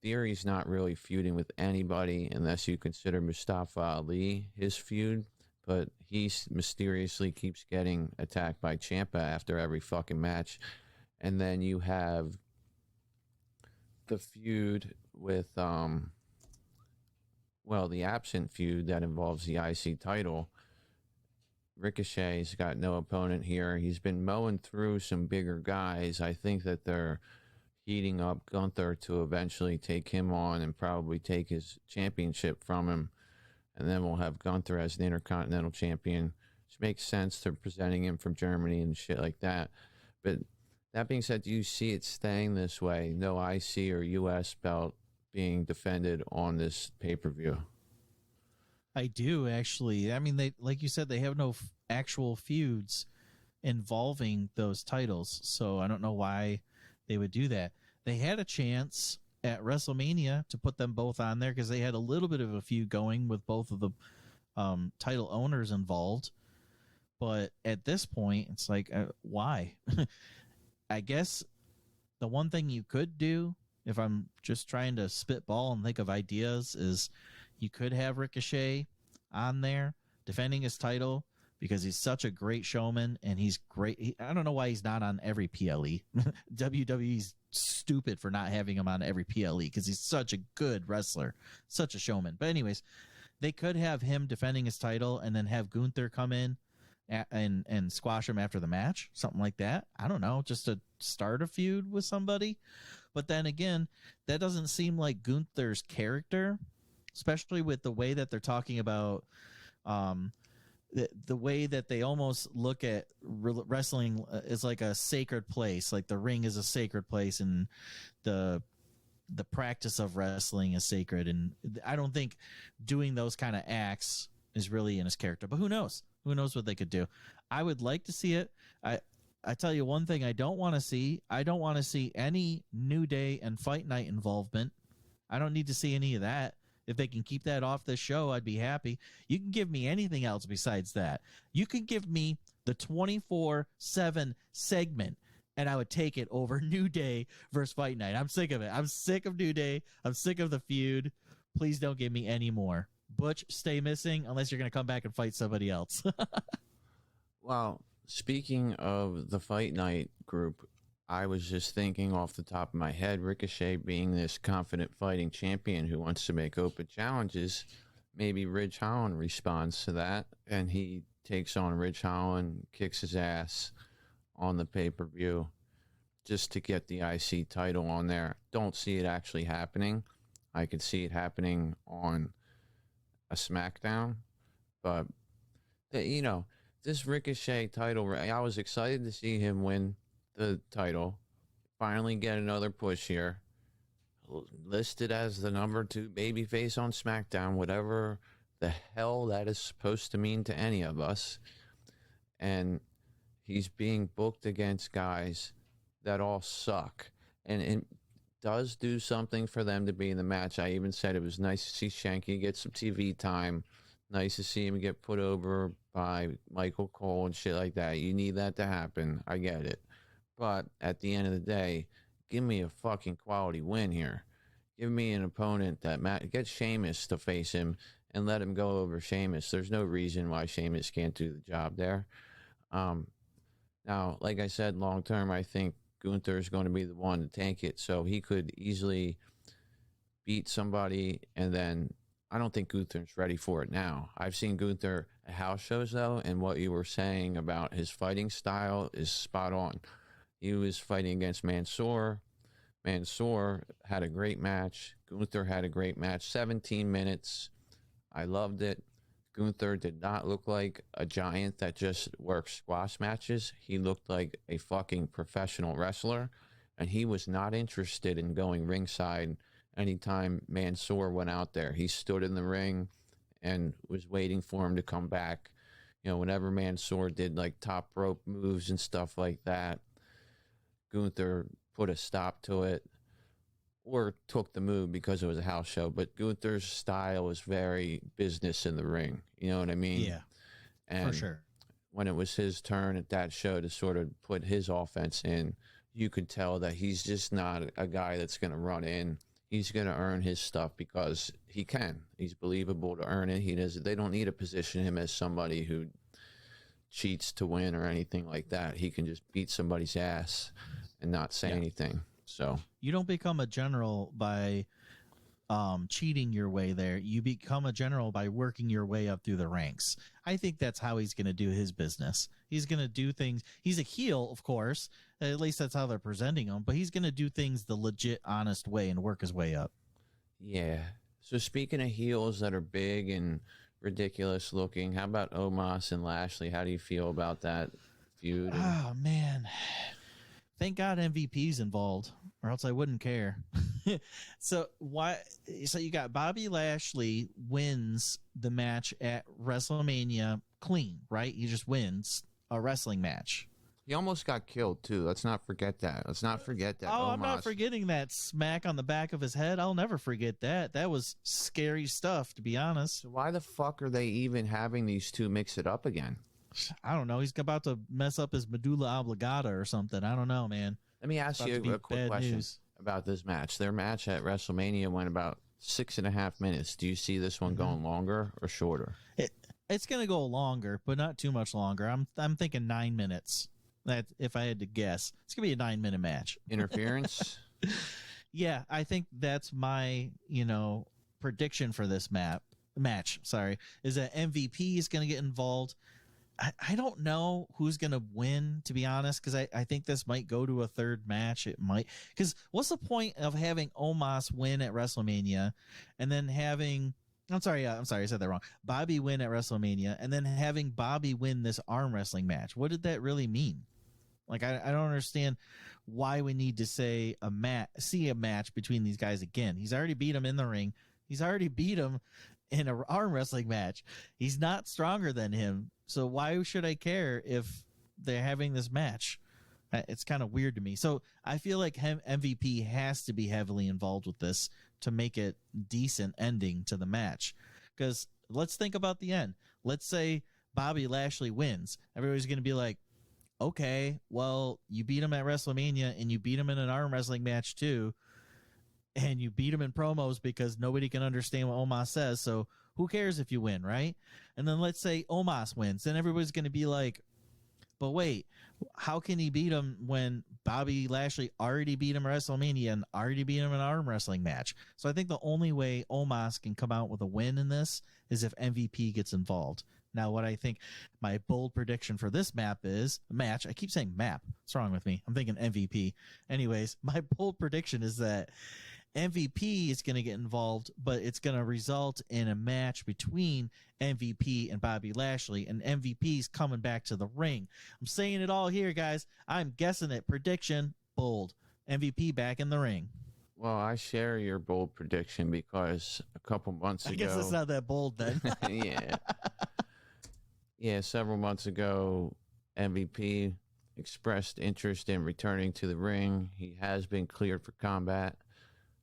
Theory's not really feuding with anybody unless you consider Mustafa Ali his feud, but mysteriously keeps getting attacked by Ciampa after every fucking match. And then you have the feud with, the absent feud that involves the IC title. Ricochet's got no opponent here. He's been mowing through some bigger guys. I think that they're heating up Gunther to eventually take him on and probably take his championship from him. And then we'll have Gunther as the Intercontinental Champion, which makes sense. They're presenting him from Germany and shit like that. But that being said, do you see it staying this way? No IC or US belt being defended on this pay-per-view? I do, actually. I mean, they, like you said, they have no actual feuds involving those titles, so I don't know why they would do that. They had a chance at WrestleMania to put them both on there because they had a little bit of a feud going with both of the title owners involved. But at this point, it's like, why? I guess the one thing you could do, if I'm just trying to spitball and think of ideas, is you could have Ricochet on there defending his title because he's such a great showman and he's great. I don't know why he's not on every PLE. WWE's stupid for not having him on every PLE because he's such a good wrestler, such a showman. But anyways, they could have him defending his title and then have Gunther come in and squash him after the match, something like that. I don't know, just to start a feud with somebody. But then again, that doesn't seem like Gunther's character, especially with the way that they're talking about the way that they almost look at wrestling is like a sacred place, like the ring is a sacred place and the practice of wrestling is sacred. And I don't think doing those kind of acts is really in his character, but who knows what they could do. I would like to see it. I tell you one thing I don't want to see. I don't want to see any New Day and Fight Night involvement. I don't need to see any of that. If they can keep that off this show, I'd be happy. You can give me anything else besides that. You can give me the 24/7 segment, and I would take it over New Day versus Fight Night. I'm sick of it. I'm sick of New Day. I'm sick of the feud. Please don't give me any more. Butch, stay missing unless you're going to come back and fight somebody else. Well, speaking of the Fight Night group, I was just thinking off the top of my head, Ricochet being this confident fighting champion who wants to make open challenges, maybe Ridge Holland responds to that, and he takes on Ridge Holland, kicks his ass on the pay-per-view just to get the IC title on there. Don't see it actually happening. I could see it happening on a SmackDown, but, you know, this Ricochet title, I was excited to see him win the title, finally get another push here, listed as the number 2 babyface on SmackDown, whatever the hell that is supposed to mean to any of us. And he's being booked against guys that all suck, and it does do something for them to be in the match. I even said it was nice to see Shanky get some TV time, nice to see him get put over by Michael Cole and shit like that. You need that to happen, I get it. But at the end of the day, give me a fucking quality win here. Give me an opponent that get Sheamus to face him and let him go over Sheamus. There's no reason why Sheamus can't do the job there. Now, like I said, long term, I think Gunther is going to be the one to tank it, so he could easily beat somebody, and then I don't think Gunther's ready for it now. I've seen Gunther at house shows, though, and what you were saying about his fighting style is spot on. He was fighting against Mansoor. Mansoor had a great match. Gunther had a great match. 17 minutes. I loved it. Gunther did not look like a giant that just works squash matches. He looked like a fucking professional wrestler, and he was not interested in going ringside anytime Mansoor went out there. He stood in the ring and was waiting for him to come back. You know, whenever Mansoor did like top rope moves and stuff like that, Gunther put a stop to it or took the move because it was a house show. But Gunther's style was very business in the ring. You know what I mean? Yeah, and for sure. When it was his turn at that show to sort of put his offense in, you could tell that he's just not a guy that's going to run in. he's going to earn his stuff because he can. He's believable to earn it. They don't need to position him as somebody who cheats to win or anything like that. He can just beat somebody's ass and not say anything. So you don't become a general by cheating your way there. You become a general by working your way up through the ranks. I think that's how he's going to do his business. He's going to do things. He's a heel, of course. At least that's how they're presenting him. But he's going to do things the legit, honest way and work his way up. Yeah. So speaking of heels that are big and ridiculous looking, how about Omos and Lashley? How do you feel about that feud? Oh, man. Thank God MVP's involved, or else I wouldn't care. So you got Bobby Lashley wins the match at WrestleMania clean, right? He just wins a wrestling match. He almost got killed too. Let's not forget that. Oh, Omos, I'm not forgetting that smack on the back of his head. I'll never forget that. That was scary stuff, to be honest. So why the fuck are they even having these two mix it up again? I don't know. He's about to mess up his medulla oblongata or something. I don't know, man. Let me ask you a quick question about this match. Their match at WrestleMania went about 6.5 minutes. Do you see this one going longer or shorter? It's going to go longer, but not too much longer. I'm thinking 9 minutes. That if I had to guess, it's going to be a 9-minute match. Interference? Yeah, I think that's my prediction for this match. Sorry, is that MVP is going to get involved. I don't know who's going to win, to be honest, because I think this might go to a third match. It might. Because what's the point of having Omos win at WrestleMania and then having... I'm sorry, I said that wrong. Bobby win at WrestleMania and then having Bobby win this arm wrestling match. What did that really mean? Like, I don't understand why we need to see a match between these guys again. He's already beat him in the ring. He's already beat him in an arm wrestling match. He's not stronger than him. So why should I care if they're having this match? It's kind of weird to me. So I feel like MVP has to be heavily involved with this to make it decent ending to the match. Because let's think about the end. Let's say Bobby Lashley wins. Everybody's going to be like, okay, well, you beat him at WrestleMania and you beat him in an arm wrestling match too. And you beat him in promos because nobody can understand what Omos says. So who cares if you win, right? And then let's say Omos wins. Then everybody's going to be like, but wait, how can he beat him when Bobby Lashley already beat him at WrestleMania and already beat him in an arm wrestling match? So I think the only way Omos can come out with a win in this is if MVP gets involved. Now, what I think my bold prediction for this match. I keep saying map. What's wrong with me? I'm thinking MVP. Anyways, my bold prediction is that MVP is going to get involved, but it's going to result in a match between MVP and Bobby Lashley, and MVP's coming back to the ring. I'm saying it all here, guys. I'm guessing it. Prediction, bold. MVP back in the ring. Well, I share your bold prediction because a couple months ago... I guess it's not that bold then. Yeah. Yeah, several months ago, MVP expressed interest in returning to the ring. He has been cleared for combat,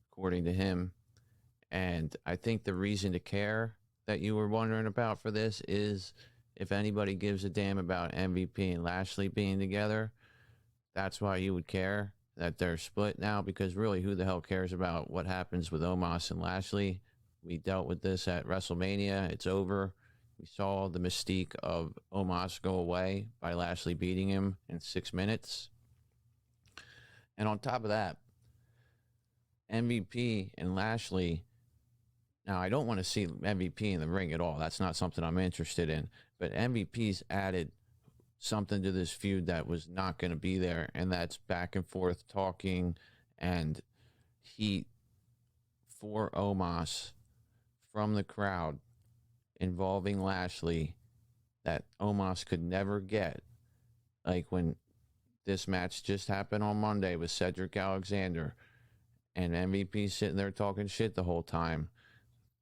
according to him. And I think the reason to care that you were wondering about for this is if anybody gives a damn about MVP and Lashley being together, that's why you would care that they're split now, because really who the hell cares about what happens with Omos and Lashley? We dealt with this at WrestleMania. It's over. We saw the mystique of Omos go away by Lashley beating him in 6 minutes. And on top of that, MVP and Lashley, now I don't want to see MVP in the ring at all. That's not something I'm interested in. But MVP's added something to this feud that was not going to be there, and that's back and forth talking and heat for Omos from the crowd involving Lashley that Omos could never get. Like when this match just happened on Monday with Cedric Alexander and MVP sitting there talking shit the whole time.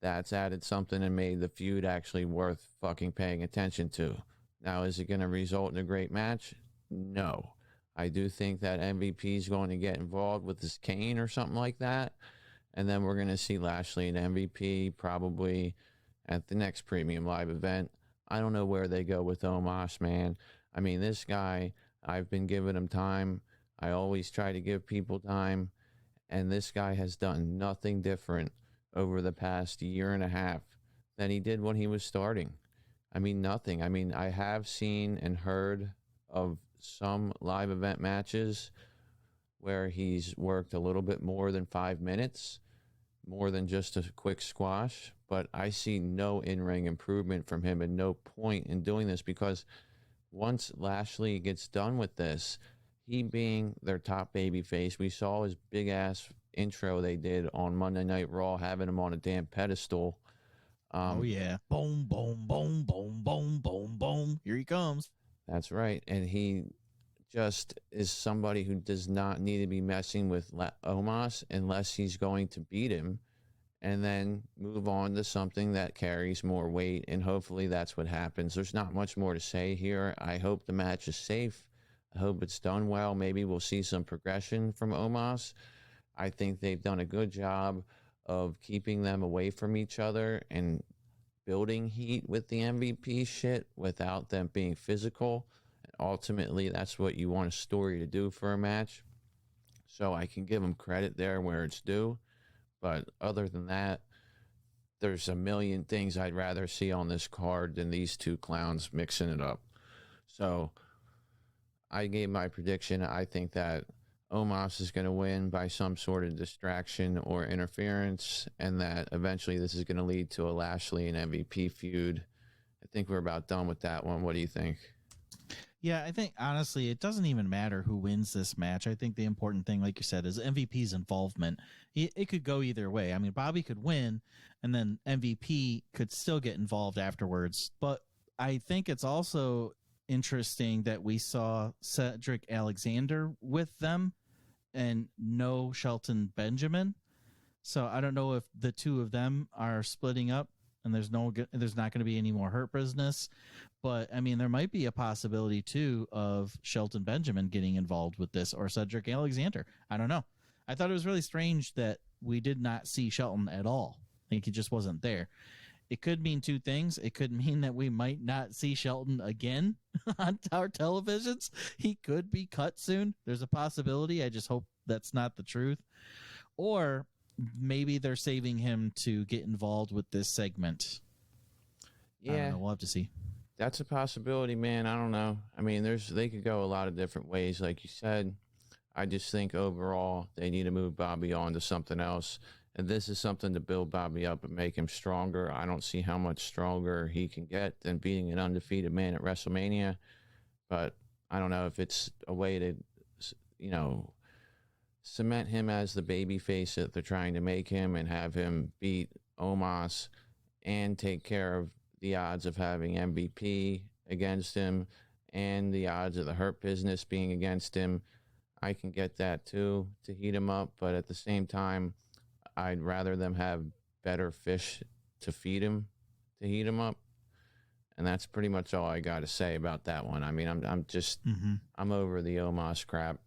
That's added something and made the feud actually worth fucking paying attention to. Now, is it going to result in a great match? No. I do think that MVP is going to get involved with this cane or something like that. And then we're going to see Lashley and MVP probably at the next Premium Live event. I don't know where they go with Omos, man. I mean, this guy, I've been giving him time. I always try to give people time. And this guy has done nothing different over the past year and a half than he did when he was starting. I mean, nothing. I mean, I have seen and heard of some live event matches where he's worked a little bit more than 5 minutes, more than just a quick squash. But I see no in-ring improvement from him and no point in doing this, because once Lashley gets done with this, he being their top babyface, we saw his big-ass intro they did on Monday Night Raw, having him on a damn pedestal. Oh, yeah. Boom, boom, boom, boom, boom, boom, boom. Here he comes. That's right. And he just is somebody who does not need to be messing with Omos unless he's going to beat him and then move on to something that carries more weight. And hopefully that's what happens. There's not much more to say here. I hope the match is safe. I hope it's done well. Maybe we'll see some progression from Omos. I think they've done a good job of keeping them away from each other and building heat with the MVP shit without them being physical. Ultimately, that's what you want a story to do for a match. So I can give them credit there where it's due. But other than that, there's a million things I'd rather see on this card than these two clowns mixing it up. So I gave my prediction. I think that Omos is going to win by some sort of distraction or interference, and that eventually this is going to lead to a Lashley and MVP feud. I think we're about done with that one. What do you think? Yeah, I think, honestly, it doesn't even matter who wins this match. I think the important thing, like you said, is MVP's involvement. It could go either way. I mean, Bobby could win, and then MVP could still get involved afterwards. But I think it's also interesting that we saw Cedric Alexander with them and no Shelton Benjamin. So I don't know if the two of them are splitting up and there's not going to be any more Hurt Business. But I mean, there might be a possibility too of Shelton Benjamin getting involved with this, or Cedric Alexander. I don't know. I thought it was really strange that we did not see Shelton at all. Like, he just wasn't there. It could mean two things. It could mean that we might not see Shelton again on our televisions. He could be cut soon. There's a possibility. I just hope that's not the truth. Or maybe they're saving him to get involved with this segment. Yeah, I don't know. We'll have to see. That's a possibility, man. I don't know. I mean, they could go a lot of different ways, like you said. I just think overall they need to move Bobby on to something else. And this is something to build Bobby up and make him stronger. I don't see how much stronger he can get than being an undefeated man at WrestleMania. But I don't know if it's a way to, cement him as the baby face that they're trying to make him and have him beat Omos and take care of the odds of having MVP against him and the odds of the Hurt Business being against him. I can get that too, to heat him up. But at the same time, I'd rather them have better fish to feed him, to heat him up. And that's pretty much all I got to say about that one. I mean, I'm just, I'm over the Omos crap.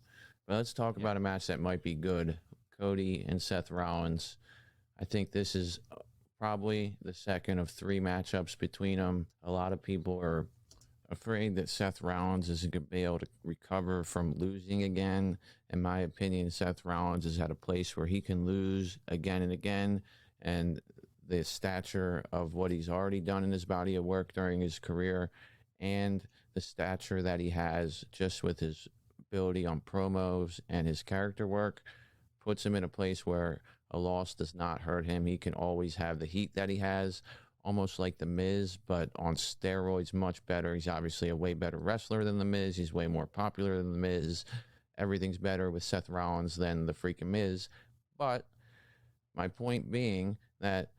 But let's talk about a match that might be good. Cody and Seth Rollins. I think this is probably the second of three matchups between them. A lot of people are afraid that Seth Rollins isn't going to be able to recover from losing again. In my opinion, Seth Rollins is at a place where he can lose again and again, and the stature of what he's already done in his body of work during his career and the stature that he has just with his ability on promos and his character work puts him in a place where a loss does not hurt him. He can always have the heat that he has, almost like The Miz, but on steroids, much better. He's obviously a way better wrestler than The Miz. He's way more popular than The Miz. Everything's better with Seth Rollins than the freaking Miz. But my point being that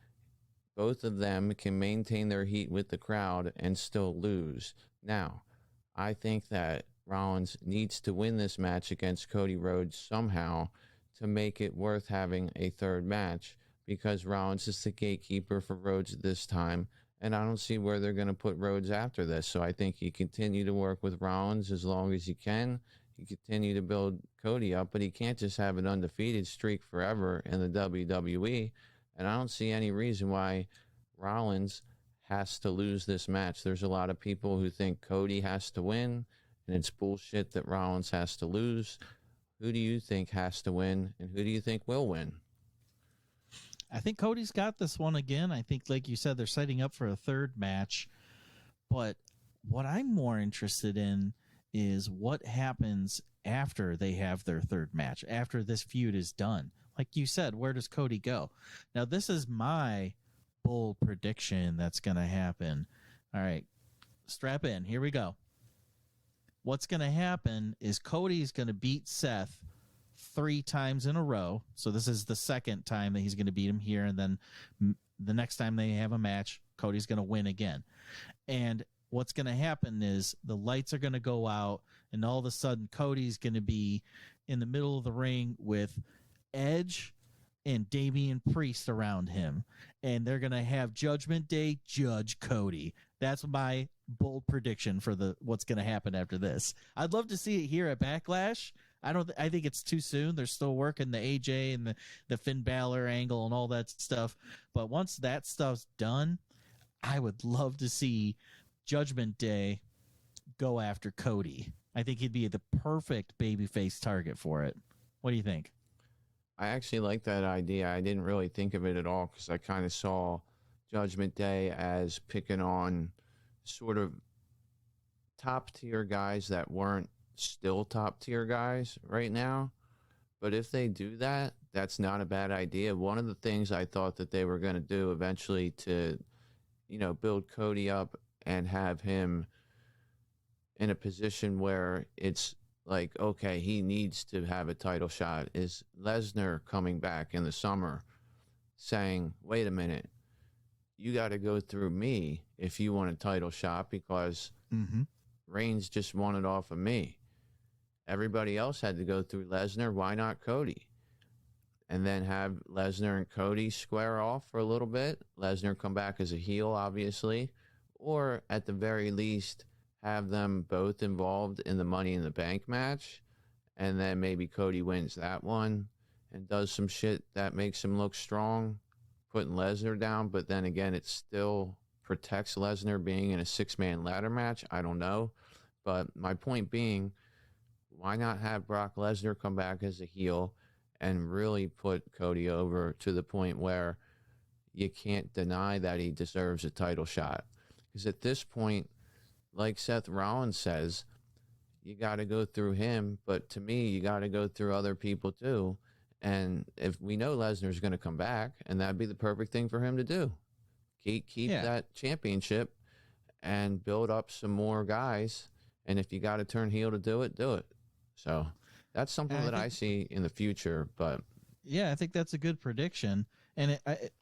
both of them can maintain their heat with the crowd and still lose. Now, I think that Rollins needs to win this match against Cody Rhodes somehow to make it worth having a third match, because Rollins is the gatekeeper for Rhodes this time, and I don't see where they're going to put Rhodes after this. So I think you continue to work with Rollins as long as you can. You continue to build Cody up, but he can't just have an undefeated streak forever in the WWE, and I don't see any reason why Rollins has to lose this match. There's a lot of people who think Cody has to win, and it's bullshit that Rollins has to lose. who do you think has to win, and who do you think will win? I think Cody's got this one again. I think, like you said, they're setting up for a third match. But what I'm more interested in is what happens after they have their third match, after this feud is done. Like you said, where does Cody go? Now, this is my bold prediction that's going to happen. All right, strap in. Here we go. What's going to happen is Cody's going to beat Seth 3 times in a row. So this is the second time that he's going to beat him here. And then the next time they have a match, Cody's going to win again. And what's going to happen is the lights are going to go out, and all of a sudden Cody's going to be in the middle of the ring with Edge and Damian Priest around him, and they're going to have Judgment Day judge Cody. That's my bold prediction for what's going to happen after this. I'd love to see it here at Backlash. I think it's too soon. They're still working the AJ and the Finn Balor angle and all that stuff. But once that stuff's done, I would love to see Judgment Day go after Cody. I think he'd be the perfect babyface target for it. What do you think? I actually like that idea. I didn't really think of it at all because I kind of saw Judgment Day as picking on sort of top tier guys that weren't still top tier guys right now. But if they do that, that's not a bad idea. One of the things I thought that they were going to do eventually to, build Cody up and have him in a position where it's like, okay, he needs to have a title shot, is Lesnar coming back in the summer saying, wait a minute, you got to go through me if you want a title shot because Reigns just won it off of me. Everybody else had to go through Lesnar. Why not Cody? And then have Lesnar and Cody square off for a little bit. Lesnar come back as a heel, obviously. Or at the very least, have them both involved in the Money in the Bank match. And then maybe Cody wins that one and does some shit that makes him look strong, putting Lesnar down. But then again, it still protects Lesnar being in a 6-man ladder match. I don't know. But my point being, why not have Brock Lesnar come back as a heel and really put Cody over to the point where you can't deny that he deserves a title shot? Because at this point, like Seth Rollins says, you got to go through him, but to me, you got to go through other people too. And if we know Lesnar's going to come back, and that'd be the perfect thing for him to do, keep that championship and build up some more guys. And if you got to turn heel to do it, do it. So that's something that I see in the future. But yeah, I think that's a good prediction. And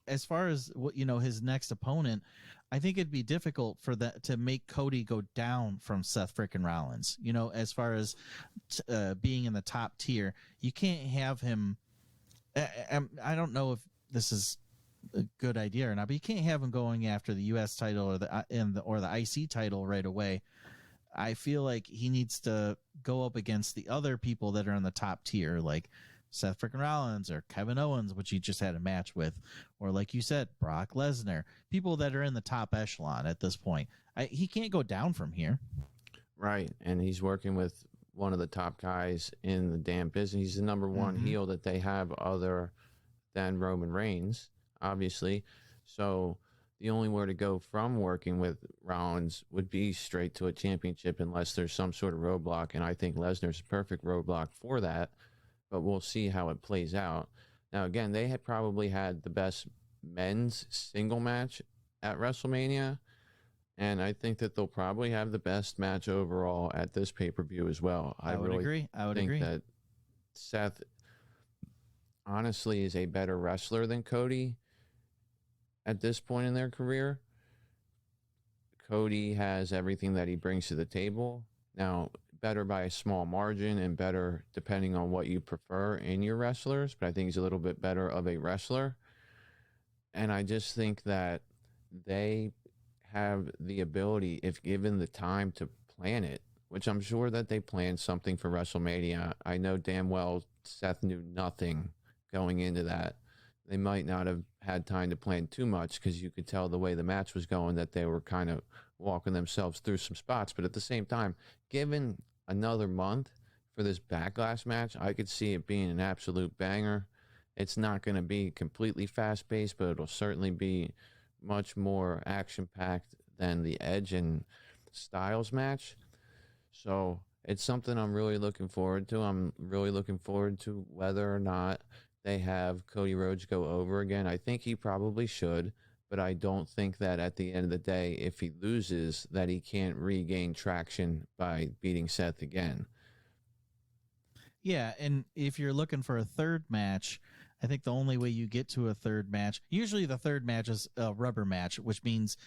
as far as what his next opponent, I think it'd be difficult for that to make Cody go down from Seth frickin' Rollins. As far as being in the top tier, you can't have him. I don't know if this is a good idea or not, but you can't have him going after the U.S. title or the IC title right away. I feel like he needs to go up against the other people that are in the top tier, like Seth frickin' Rollins or Kevin Owens, which he just had a match with, or like you said, Brock Lesnar, people that are in the top echelon at this point. He can't go down from here. Right, and he's working with one of the top guys in the damn business. He's the number one heel that they have other than Roman Reigns, obviously. So the only way to go from working with Rollins would be straight to a championship unless there's some sort of roadblock, and I think Lesnar's a perfect roadblock for that, but we'll see how it plays out. Now, again, they had probably had the best men's single match at WrestleMania, and I think that they'll probably have the best match overall at this pay-per-view as well. I would agree. I would think that Seth honestly is a better wrestler than Cody at this point in their career. Cody has everything that he brings to the table. Now, better by a small margin and better depending on what you prefer in your wrestlers, but I think he's a little bit better of a wrestler. And I just think that they have the ability, if given the time to plan it, which I'm sure that they planned something for WrestleMania. I know damn well Seth knew nothing going into that. They might not have had time to plan too much because you could tell the way the match was going that they were kind of walking themselves through some spots. But at the same time, given another month for this Backlash match, I could see it being an absolute banger. It's not going to be completely fast-paced, but it'll certainly be much more action-packed than the Edge and Styles match. So it's something I'm really looking forward to. I'm really looking forward to whether or not they have Cody Rhodes go over again. I think he probably should, but I don't think that at the end of the day, if he loses, that he can't regain traction by beating Seth again. Yeah, and if you're looking for a third match, I think the only way you get to a third match, usually the third match is a rubber match, which means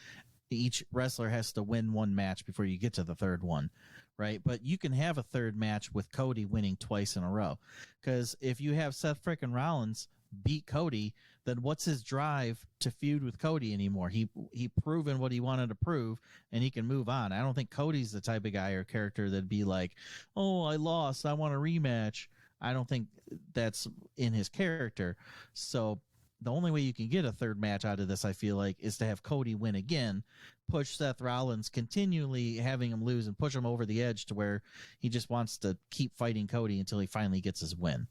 each wrestler has to win one match before you get to the third one, right? But you can have a third match with Cody winning twice in a row. Because if you have Seth frickin' Rollins beat Cody, then what's his drive to feud with Cody anymore? He proven what he wanted to prove, and he can move on. I don't think Cody's the type of guy or character that'd be like, oh, I lost, I want a rematch. I don't think that's in his character. So the only way you can get a third match out of this, I feel like, is to have Cody win again, push Seth Rollins, continually having him lose and push him over the edge to where he just wants to keep fighting Cody until he finally gets his win.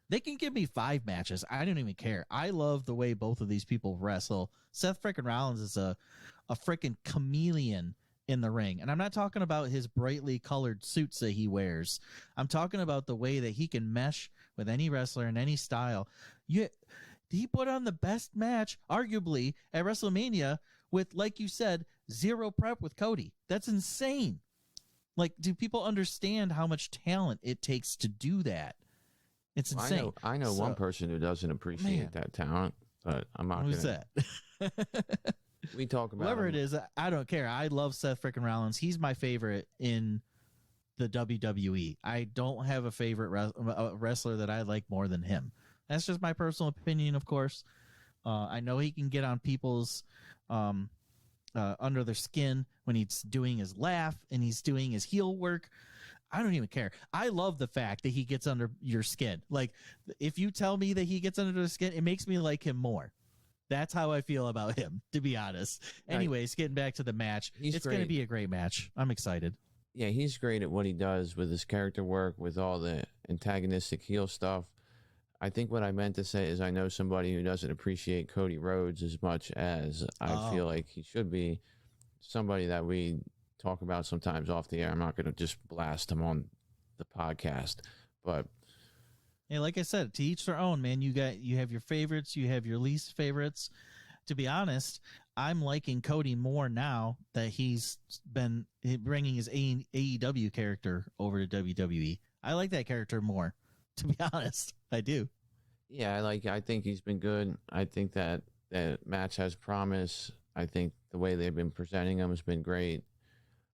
They can give me 5 matches. I don't even care. I love the way both of these people wrestle. Seth frickin' Rollins is a frickin' chameleon in the ring. And I'm not talking about his brightly colored suits that he wears. I'm talking about the way that he can mesh with any wrestler in any style. He put on the best match, arguably, at WrestleMania with, like you said, 0 prep with Cody. That's insane. Like, do people understand how much talent it takes to do that? It's insane. I know one person who doesn't appreciate that talent, but I'm not going to. Who's that? We talk about whoever him. it is. I don't care. I love Seth frickin' Rollins. He's my favorite in the WWE. I don't have a favorite wrestler that I like more than him. That's just my personal opinion, of course. I know he can get on people's under their skin when he's doing his laugh and he's doing his heel work. I don't even care. I love the fact that he gets under your skin. Like, if you tell me that he gets under the skin, it makes me like him more. That's how I feel about him, to be honest. Anyways, getting back to the match, it's going to be a great match. I'm excited. Yeah, he's great at what he does with his character work, with all the antagonistic heel stuff. I think what I meant to say is I know somebody who doesn't appreciate Cody Rhodes as much as I feel like he should be. Somebody that we talk about sometimes off the air. I'm not going to just blast him on the podcast, but hey, like I said, to each their own, man. You have your favorites, you have your least favorites. To be honest, I'm liking Cody more now that he's been bringing his AEW character over to WWE. I like that character more, to be honest. I do. Yeah, I think he's been good. I think that match has promise. I think the way they've been presenting him has been great.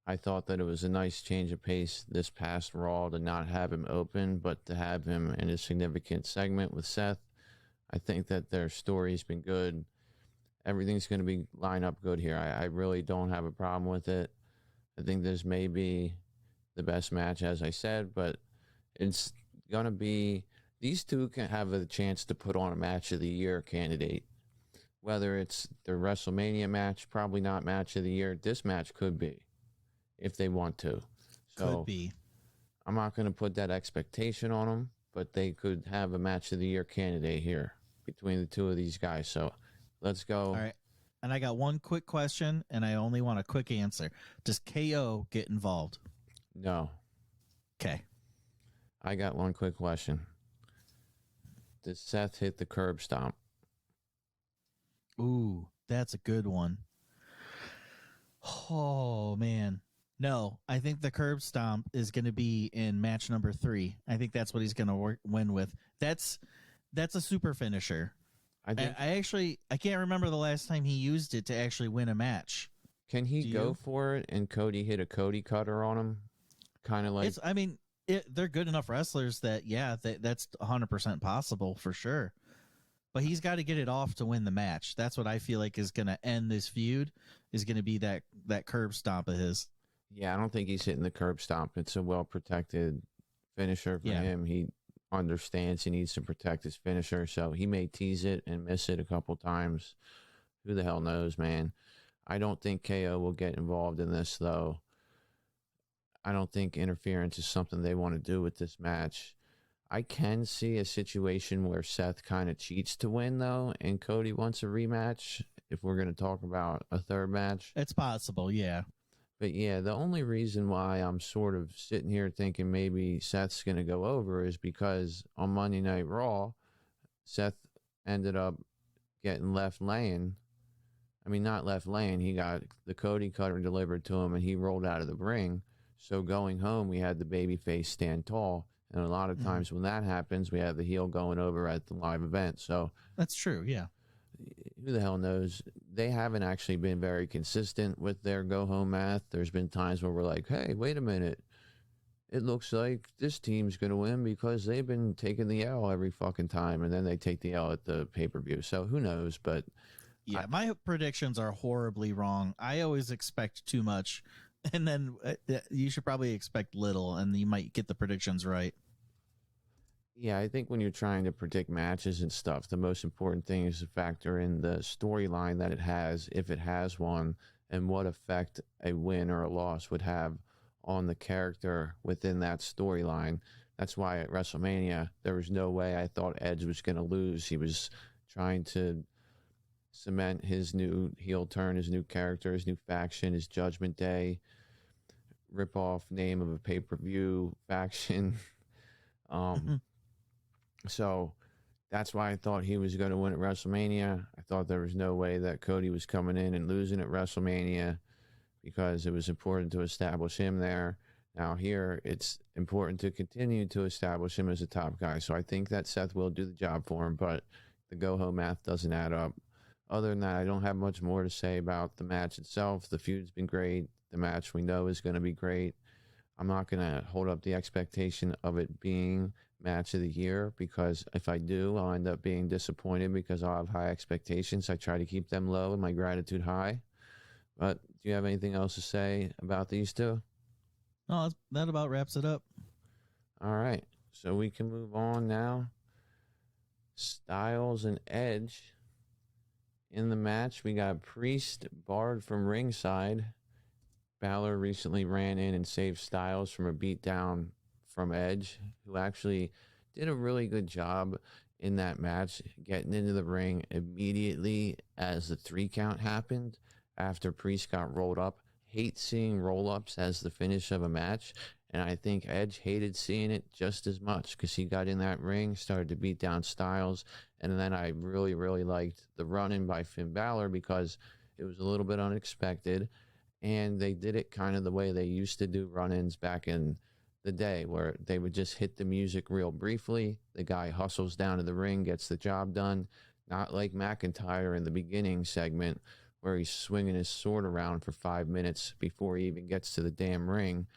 I thought that it was a nice change of pace this past Raw to not have him open, but to have him in a significant segment with Seth. I think that their story's been good. Everything's going to be lined up good here. I really don't have a problem with it. I think this may be the best match, as I said, but it's going to be... These two can have a chance to put on a match of the year candidate. Whether it's the WrestleMania match, probably not match of the year. This match could be, if they want to. So could be. I'm not going to put that expectation on them, but they could have a match of the year candidate here between the two of these guys. So let's go. All right. And I got one quick question, and I only want a quick answer. Does KO get involved? No. Okay. I got one quick question. Does Seth hit the curb stomp? Ooh, that's a good one. Oh, man. No, I think the curb stomp is going to be in match number 3. I think that's what he's going to win with. That's a super finisher. I can't remember the last time he used it to actually win a match. Can he go for it and Cody hit a Cody cutter on him? Kind of like... they're good enough wrestlers that, that's 100% possible for sure. But he's got to get it off to win the match. That's what I feel like is going to end this feud, is going to be that curb stomp of his. Yeah, I don't think he's hitting the curb stomp. It's a well-protected finisher for him. He understands he needs to protect his finisher, so he may tease it and miss it a couple times. Who the hell knows, man? I don't think KO will get involved in this, though. I don't think interference is something they want to do with this match. I can see a situation where Seth kind of cheats to win, though, and Cody wants a rematch if we're going to talk about a third match. It's possible, yeah. But yeah, the only reason why I'm sort of sitting here thinking maybe Seth's going to go over is because on Monday Night Raw, Seth ended up getting left laying. I mean, not left laying. He got the Cody cutter delivered to him, and he rolled out of the ring. So going home, we had the babyface stand tall. And a lot of times when that happens, we have the heel going over at the live event. So that's true, yeah. Who the hell knows? They haven't actually been very consistent with their go-home math. There's been times where we're like, hey, wait a minute. It looks like this team's going to win because they've been taking the L every fucking time, and then they take the L at the pay-per-view. So who knows? But yeah, my predictions are horribly wrong. I always expect too much, and then you should probably expect little, and you might get the predictions right. Yeah, I think when you're trying to predict matches and stuff, the most important thing is to factor in the storyline that it has, if it has one, and what effect a win or a loss would have on the character within that storyline. That's why at WrestleMania, there was no way I thought Edge was going to lose. He was trying to cement his new heel turn, his new character, his new faction, his Judgment Day rip-off name of a pay-per-view faction. So that's why I thought he was going to win at WrestleMania. I thought there was no way that Cody was coming in and losing at WrestleMania because it was important to establish him there. Now here, it's important to continue to establish him as a top guy. So I think that Seth will do the job for him, but the go-home math doesn't add up. Other than that, I don't have much more to say about the match itself. The feud's been great. The match we know is going to be great. I'm not going to hold up the expectation of it being match of the year, because if I do, I'll end up being disappointed because I'll have high expectations. I try to keep them low and my gratitude high. But do you have anything else to say about these two? No, that about wraps it up. All right. So we can move on now. Styles and Edge. In the match, we got Priest barred from ringside. Balor recently ran in and saved Styles from a beatdown from Edge, who actually did a really good job in that match, getting into the ring immediately as the 3 count happened after Priest got rolled up. Hate seeing roll-ups as the finish of a match, and I think Edge hated seeing it just as much because he got in that ring, started to beat down Styles, and then I really, really liked the run-in by Finn Balor because it was a little bit unexpected, and they did it kind of the way they used to do run-ins back in the day, where they would just hit the music real briefly. The guy hustles down to the ring, gets the job done. Not like McIntyre in the beginning segment where he's swinging his sword around for 5 minutes before he even gets to the damn ring.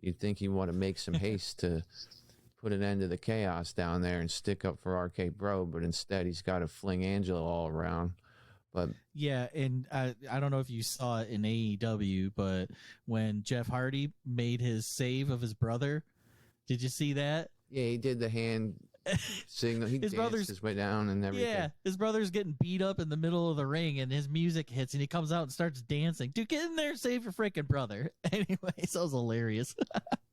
You'd think he'd want to make some haste to put an end to the chaos down there and stick up for RK Bro, but instead he's got to fling Angela all around. But yeah, and I don't know if you saw it in AEW, but when Jeff Hardy made his save of his brother, did you see that? Yeah, he did the hand signal. He danced his way down and everything. Yeah, his brother's getting beat up in the middle of the ring, and his music hits, and he comes out and starts dancing. Dude, get in there and save your freaking brother. Anyway, so it was hilarious.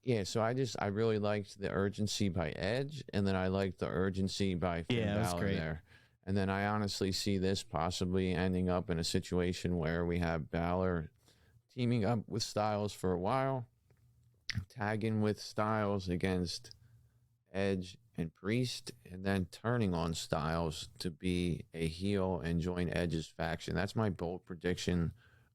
Yeah, so I really liked the urgency by Edge, and then I liked the urgency by Finn Balor there. And then I honestly see this possibly ending up in a situation where we have Balor teaming up with Styles for a while, tagging with Styles against Edge and Priest, and then turning on Styles to be a heel and join Edge's faction. That's my bold prediction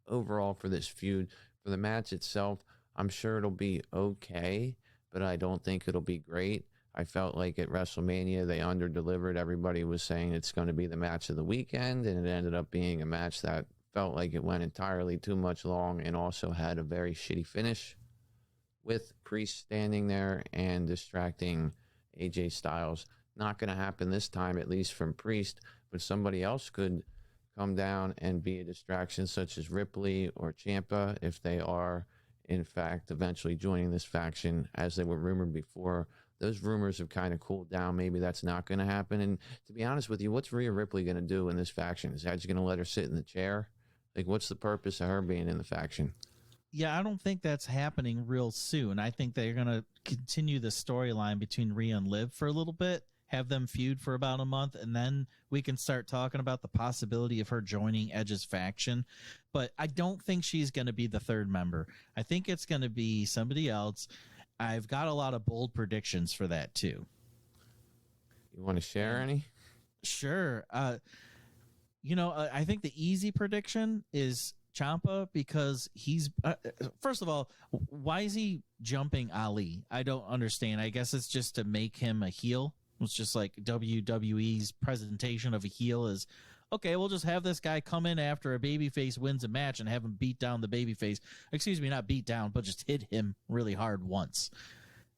overall for this feud. For the match itself, I'm sure it'll be okay, but I don't think it'll be great. I felt like at WrestleMania, they under-delivered. Everybody was saying it's going to be the match of the weekend, and it ended up being a match that felt like it went entirely too much long and also had a very shitty finish with Priest standing there and distracting AJ Styles. Not going to happen this time, at least from Priest, but somebody else could come down and be a distraction, such as Ripley or Ciampa, if they are, in fact, eventually joining this faction, as they were rumored before. Those rumors have kind of cooled down. Maybe that's not going to happen. And to be honest with you, what's Rhea Ripley going to do in this faction? Is Edge going to let her sit in the chair? Like, what's the purpose of her being in the faction? Yeah, I don't think that's happening real soon. I think they're going to continue the storyline between Rhea and Liv for a little bit, have them feud for about a month, and then we can start talking about the possibility of her joining Edge's faction. But I don't think she's going to be the third member. I think it's going to be somebody else. I've got a lot of bold predictions for that, too. You want to share any? Sure. I think the easy prediction is Ciampa, because he's first of all, why is he jumping Ali? I don't understand. I guess it's just to make him a heel. It's just like WWE's presentation of a heel is, okay, we'll just have this guy come in after a babyface wins a match and have him beat down the babyface. Excuse me, not beat down, but just hit him really hard once.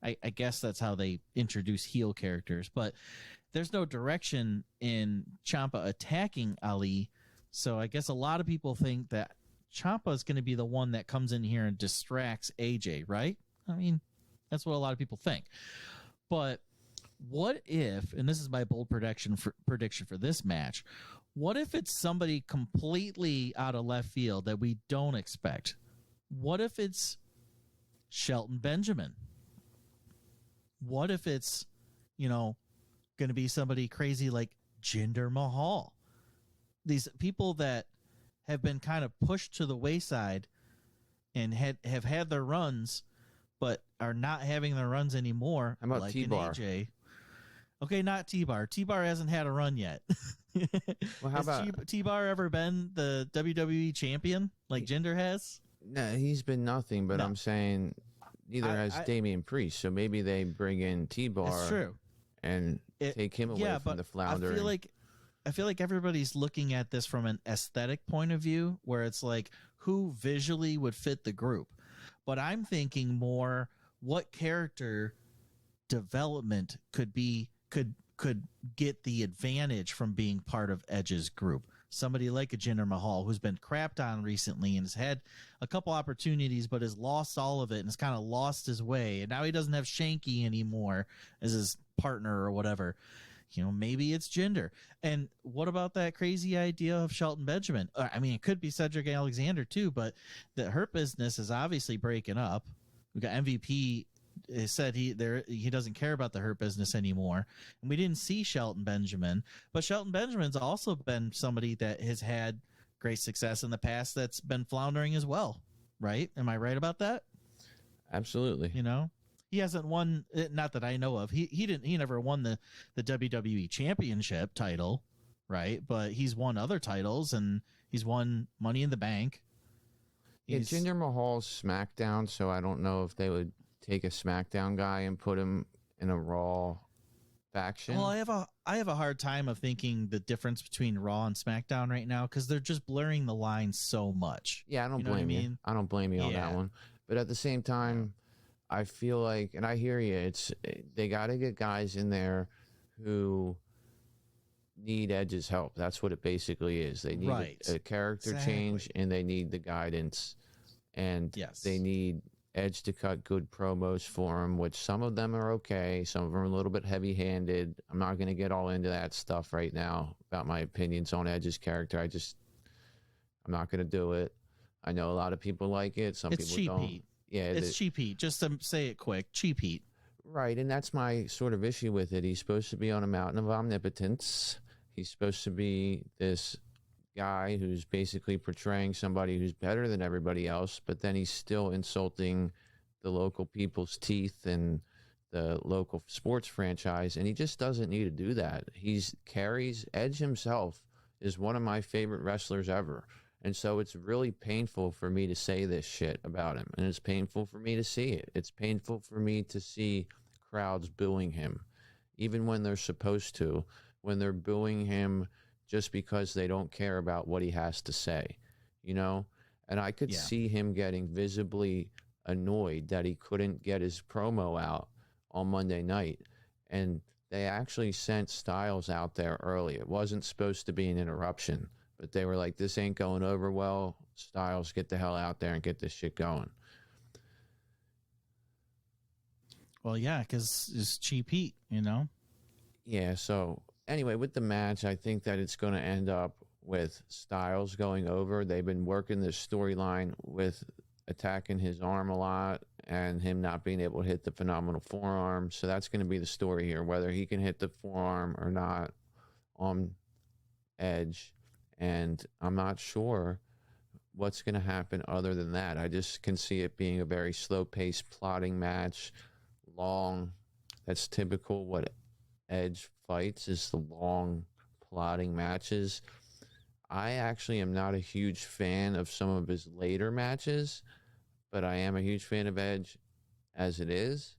I guess that's how they introduce heel characters, but there's no direction in Ciampa attacking Ali. So I guess a lot of people think that Ciampa is going to be the one that comes in here and distracts AJ, right? I mean, that's what a lot of people think. But what if, and this is my bold prediction for this match, what if it's somebody completely out of left field that we don't expect? What if it's Shelton Benjamin? What if it's, going to be somebody crazy like Jinder Mahal? These people that have been kind of pushed to the wayside and have had their runs, but are not having their runs anymore. How about like T-Bar? AJ. Okay, not T-Bar. T-Bar hasn't had a run yet. Well, how about T-Bar ever been the WWE champion like Jinder has? No, he's been nothing. But No. I'm saying neither has Damian Priest. So maybe they bring in T-Bar. It's true. And take him away from the flounder. I feel like everybody's looking at this from an aesthetic point of view, where it's like who visually would fit the group. But I'm thinking more what character development could get the advantage from being part of Edge's group. Somebody like a Jinder Mahal, who's been crapped on recently and has had a couple opportunities, but has lost all of it and has kind of lost his way. And now he doesn't have Shanky anymore as his partner or whatever. Maybe it's Jinder. And what about that crazy idea of Shelton Benjamin? I mean, it could be Cedric Alexander too, but the Hurt Business is obviously breaking up. We got MVP said he doesn't care about the Hurt Business anymore, and we didn't see Shelton Benjamin. But Shelton Benjamin's also been somebody that has had great success in the past that's been floundering as well, right? Am I right about that? Absolutely. He hasn't won, not that I know of. He never won the WWE Championship title, right? But he's won other titles, and he's won Money in the Bank. Yeah, Jinder Mahal's SmackDown, so I don't know if they would take a SmackDown guy and put him in a Raw faction. Well, I have a hard time of thinking the difference between Raw and SmackDown right now, because they're just blurring the lines so much. Yeah, I don't blame you. I don't blame you on that one. But at the same time, I feel like, and I hear you, they got to get guys in there who need Edge's help. That's what it basically is. They need a character change, and they need the guidance, and they need Edge to cut good promos for him, which some of them are okay. Some of them are a little bit heavy-handed. I'm not going to get all into that stuff right now about my opinions on Edge's character. I'm not going to do it. I know a lot of people like it. Some people don't. Heat. Yeah, it's cheap heat. Just to say it quick, cheap heat. Right, and that's my sort of issue with it. He's supposed to be on a mountain of omnipotence. He's supposed to be this guy who's basically portraying somebody who's better than everybody else, but then he's still insulting the local people's teeth and the local sports franchise, and he just doesn't need to do that. Edge himself is one of my favorite wrestlers ever. And so it's really painful for me to say this shit about him. And it's painful for me to see it. It's painful for me to see crowds booing him, even when they're supposed to, when they're booing him just because they don't care about what he has to say, And I could see him getting visibly annoyed that he couldn't get his promo out on Monday night. And they actually sent Styles out there early. It wasn't supposed to be an interruption. But they were like, this ain't going over well. Styles, get the hell out there and get this shit going. Well, yeah, because it's cheap heat, Yeah, so anyway, with the match, I think that it's going to end up with Styles going over. They've been working this storyline with attacking his arm a lot and him not being able to hit the phenomenal forearm. So that's going to be the story here, whether he can hit the forearm or not on Edge. And I'm not sure what's going to happen other than that. I just can see it being a very slow-paced, plotting match, long. That's typical what Edge fights, is the long, plotting matches. I actually am not a huge fan of some of his later matches, but I am a huge fan of Edge as it is.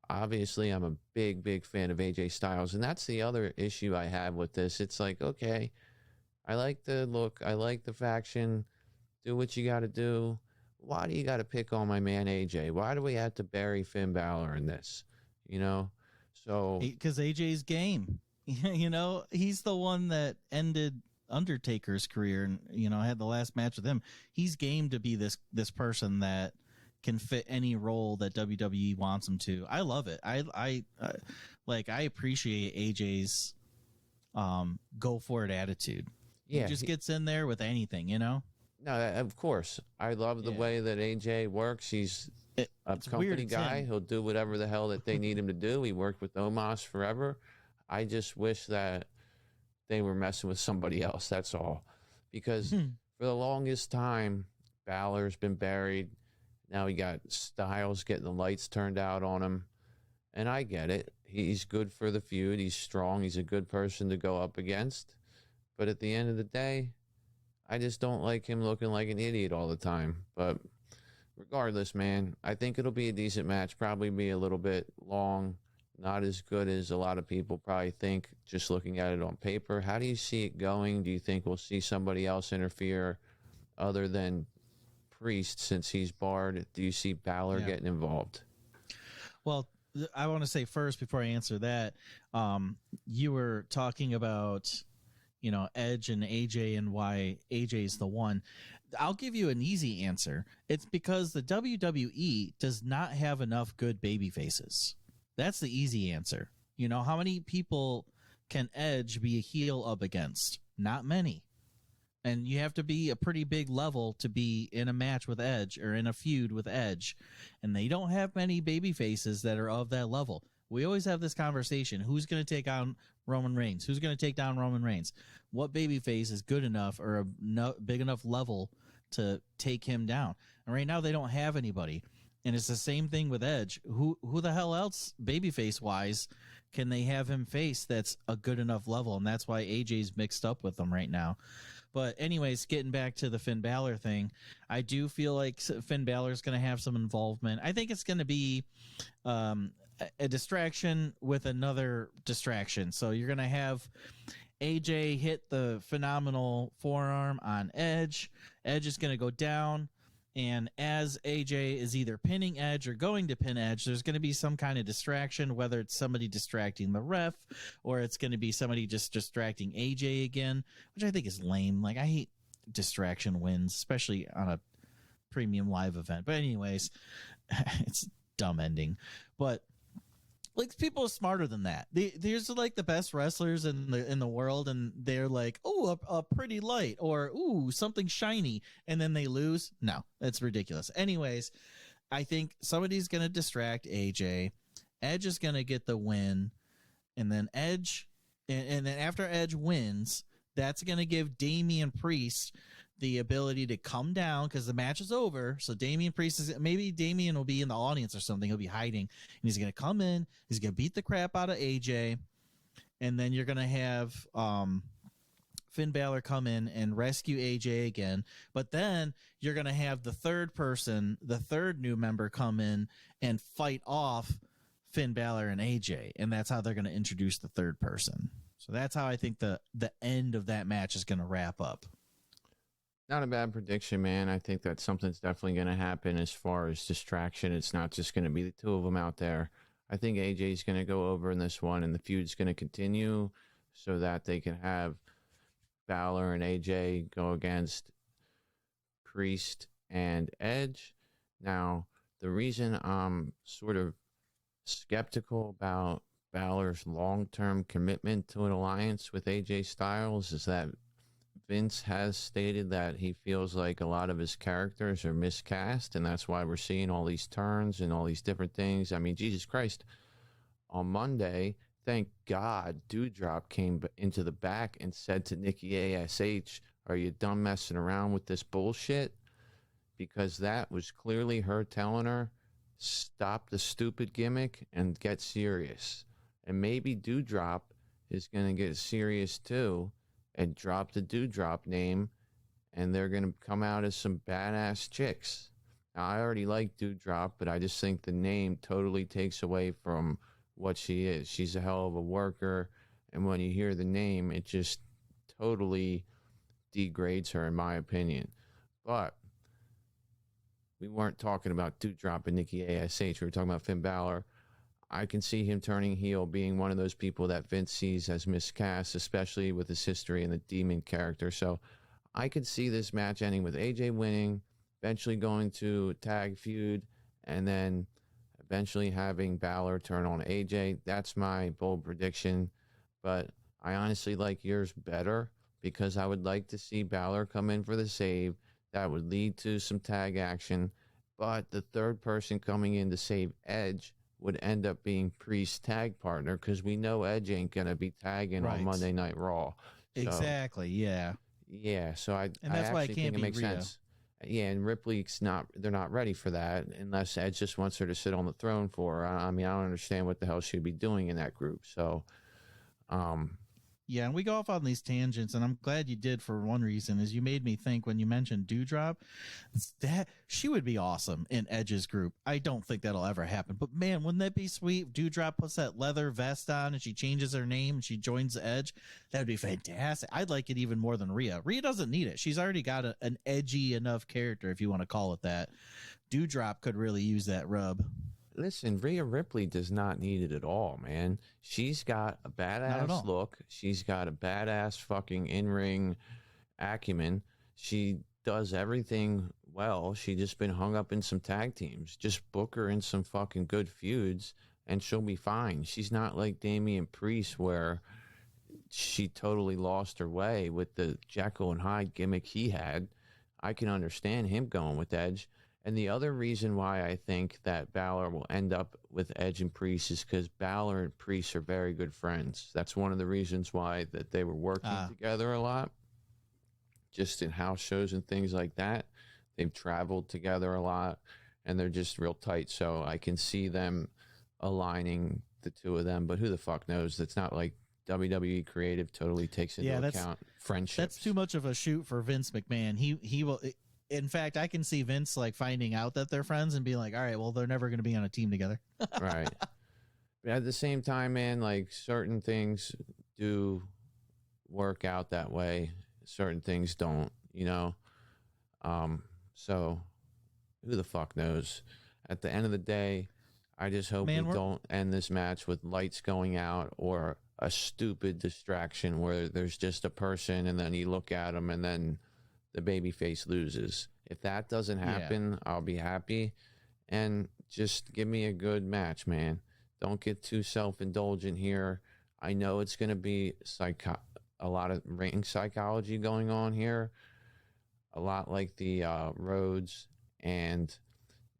Obviously, I'm a big, big fan of AJ Styles, and that's the other issue I have with this. It's like, okay, I like the look, I like the faction, do what you got to do. Why do you got to pick on my man AJ? Why do we have to bury Finn Balor in this? You know? So because AJ's game. You know, he's the one that ended Undertaker's career and, you know, had the last match with him. He's game to be this person that can fit any role that WWE wants him to. I love it. I appreciate AJ's go for it attitude. Yeah, he just gets in there with anything, you know? No, of course. I love the way that AJ works. He's a company guy. He'll do whatever the hell that they need him to do. He worked with Omos forever. I just wish that they were messing with somebody else. That's all. Because for the longest time, Balor's been buried. Now he got Styles getting the lights turned out on him. And I get it. He's good for the feud. He's strong. He's a good person to go up against. But at the end of the day, I just don't like him looking like an idiot all the time. But regardless, man, I think it'll be a decent match. Probably be a little bit long. Not as good as a lot of people probably think just looking at it on paper. How do you see it going? Do you think we'll see somebody else interfere other than Priest since he's barred? Do you see Balor getting involved? Well, I want to say first before I answer that, you were talking about, you know, Edge and AJ and why AJ's the one. I'll give you an easy answer. It's because the WWE does not have enough good baby faces. That's the easy answer. You know, how many people can Edge be a heel up against? Not many. And you have to be a pretty big level to be in a match with Edge or in a feud with Edge. And they don't have many baby faces that are of that level. We always have this conversation. Who's going to take on Roman Reigns? Who's going to take down Roman Reigns? What baby face is good enough or a big enough level to take him down? And right now they don't have anybody. And it's the same thing with Edge. Who the hell else, babyface wise, can they have him face that's a good enough level? And that's why AJ's mixed up with them right now. But anyways, getting back to the Finn Balor thing, I do feel like Finn Balor's going to have some involvement. I think it's going to be a distraction with another distraction. So you're going to have AJ hit the phenomenal forearm on Edge. Edge is going to go down. And as AJ is either pinning Edge or going to pin Edge, there's going to be some kind of distraction, whether it's somebody distracting the ref or it's going to be somebody just distracting AJ again, which I think is lame. Like, I hate distraction wins, especially on a premium live event. But anyways, it's a dumb ending. But like, people are smarter than that. There's like the best wrestlers in the world, and they're like, oh, a pretty light, or ooh, something shiny, and then they lose. No, that's ridiculous. Anyways, I think somebody's gonna distract AJ. Edge is gonna get the win, and then Edge, and then after Edge wins, that's gonna give Damian Priest the ability to come down because the match is over. So Damian Priest maybe Damian will be in the audience or something. He'll be hiding, and he's going to come in. He's going to beat the crap out of AJ. And then you're going to have Finn Balor come in and rescue AJ again. But then you're going to have the third person, the third new member, come in and fight off Finn Balor and AJ. And that's how they're going to introduce the third person. So that's how I think the end of that match is going to wrap up. Not a bad prediction, man. I think that something's definitely going to happen as far as distraction. It's not just going to be the two of them out there. I think AJ's going to go over in this one, and the feud's going to continue so that they can have Balor and AJ go against Priest and Edge. Now, the reason I'm sort of skeptical about Balor's long-term commitment to an alliance with AJ Styles is that Vince has stated that he feels like a lot of his characters are miscast, and that's why we're seeing all these turns and all these different things. I mean, Jesus Christ. On Monday, thank God, Dewdrop came into the back and said to Nikki ASH, "Are you done messing around with this bullshit?" Because that was clearly her telling her, stop the stupid gimmick and get serious. And maybe Dewdrop is going to get serious too and drop the Dewdrop name, and they're going to come out as some badass chicks. Now, I already like Dewdrop, but I just think the name totally takes away from what she is. She's a hell of a worker, and when you hear the name, it just totally degrades her, in my opinion. But we weren't talking about Dewdrop and Nikki ASH. We were talking about Finn Balor. I can see him turning heel, being one of those people that Vince sees as miscast, especially with his history and the Demon character. So I could see this match ending with AJ winning, eventually going to tag feud, and then eventually having Balor turn on AJ. That's my bold prediction. But I honestly like yours better, because I would like to see Balor come in for the save. That would lead to some tag action. But the third person coming in to save Edge would end up being Priest's tag partner, because we know Edge ain't going to be tagging on Monday Night Raw. So, exactly, yeah. Yeah, so I that's why actually it can't think it makes be Rhea. sense. Yeah, and they're not ready for that unless Edge just wants her to sit on the throne for her. I mean, I don't understand what the hell she'd be doing in that group. So, yeah, and we go off on these tangents, and I'm glad you did for one reason, is you made me think when you mentioned Dewdrop, that she would be awesome in Edge's group. I don't think that'll ever happen, but man, wouldn't that be sweet? Dewdrop puts that leather vest on and she changes her name and she joins Edge. That would be fantastic. I'd like it even more than Rhea. Rhea doesn't need it. She's already got an edgy enough character, if you want to call it that. Dewdrop could really use that rub. listen, Rhea Ripley does not need it at all, man. She's got a badass look. She's got a badass fucking in-ring acumen. She does everything well. She just been hung up in some tag teams. Just book her in some fucking good feuds and she'll be fine. She's not like Damian Priest where she totally lost her way with the Jekyll and Hyde gimmick he had. I can understand him going with Edge. And the other reason why I think that Balor will end up with Edge and Priest is because Balor and Priest are very good friends. That's one of the reasons why that they were working together a lot, just in house shows and things like that. They've traveled together a lot, and they're just real tight. So I can see them aligning the two of them. But who the fuck knows? That's not like WWE creative totally takes into account friendships. That's too much of a shoot for Vince McMahon. He will. In fact, I can see Vince like finding out that they're friends and being like, all right, well, they're never going to be on a team together. Right. But at the same time, man, like certain things do work out that way. Certain things don't, you know? So who the fuck knows? At the end of the day, I just hope we don't end this match with lights going out or a stupid distraction where there's just a person and then you look at them and then the babyface loses. If that doesn't happen, I'll be happy. And just give me a good match, man. Don't get too self-indulgent here. I know it's going to be a lot of ring psychology going on here. A lot like the Rhodes and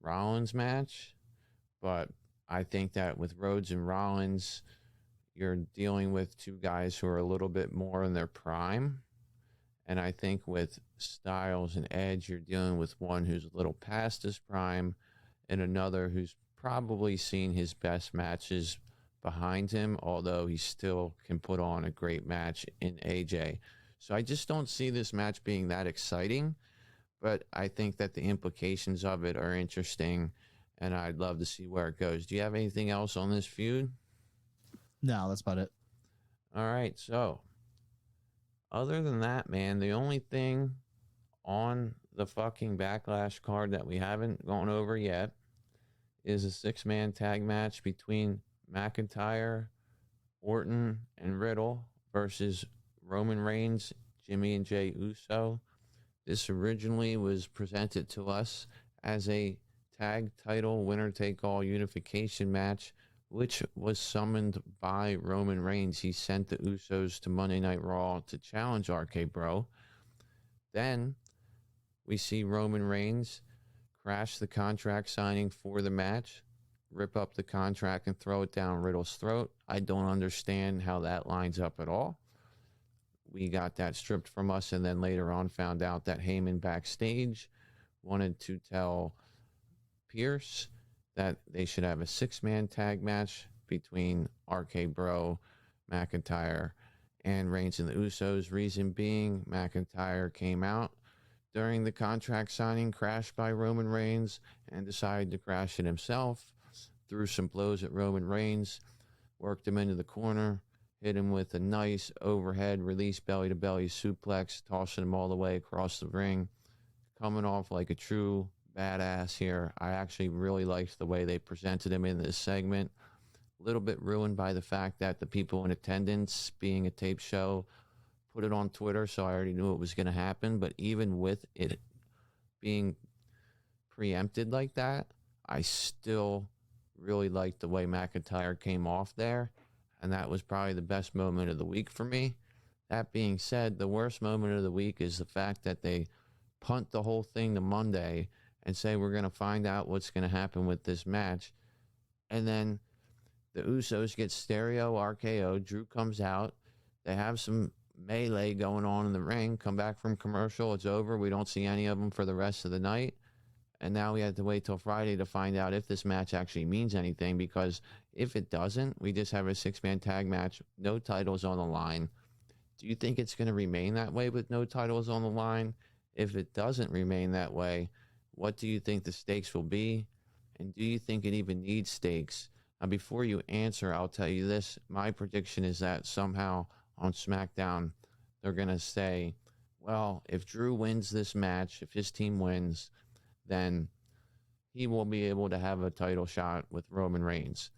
Rollins match. But I think that with Rhodes and Rollins, you're dealing with two guys who are a little bit more in their prime. And I think with Styles and Edge, you're dealing with one who's a little past his prime and another who's probably seen his best matches behind him, although he still can put on a great match in AJ. So I just don't see this match being that exciting, but I think that the implications of it are interesting, and I'd love to see where it goes. Do you have anything else on this feud? No, that's about it. All right, so other than that, man, the only thing on the fucking Backlash card that we haven't gone over yet is a 6-man tag match between McIntyre, Orton, and Riddle versus Roman Reigns, Jimmy and Jey Uso. This originally was presented to us as a tag title winner-take-all unification match, which was summoned by Roman Reigns. He sent the Usos to Monday Night Raw to challenge RK Bro. Then we see Roman Reigns crash the contract signing for the match, rip up the contract and throw it down Riddle's throat. I don't understand how that lines up at all. We got that stripped from us, and then later on found out that Heyman backstage wanted to tell Pierce that they should have a 6-man tag match between RK Bro, McIntyre, and Reigns and the Usos. Reason being, McIntyre came out during the contract signing, crashed by Roman Reigns, and decided to crash it himself. Threw some blows at Roman Reigns, worked him into the corner, hit him with a nice overhead release belly-to-belly suplex, tossing him all the way across the ring. Coming off like a true badass here. I actually really liked the way they presented him in this segment. A little bit ruined by the fact that the people in attendance, being a tape show, put it on Twitter, so I already knew it was going to happen. But even with it being preempted like that, I still really liked the way McIntyre came off there, and that was probably the best moment of the week for me. That being said, the worst moment of the week is the fact that they punt the whole thing to Monday and say we're going to find out what's going to happen with this match. And then the Usos get stereo RKO. Drew comes out. They have some melee going on in the ring. Come back from commercial. It's over. We don't see any of them for the rest of the night. And now we have to wait till Friday to find out if this match actually means anything, because if it doesn't, we just have a 6-man tag match, no titles on the line. Do you think it's going to remain that way with no titles on the line? If it doesn't remain that way, what do you think the stakes will be? And do you think it even needs stakes? Now, before you answer, I'll tell you this. My prediction is that somehow on SmackDown, they're going to say, well, if Drew wins this match, if his team wins, then he will be able to have a title shot with Roman Reigns.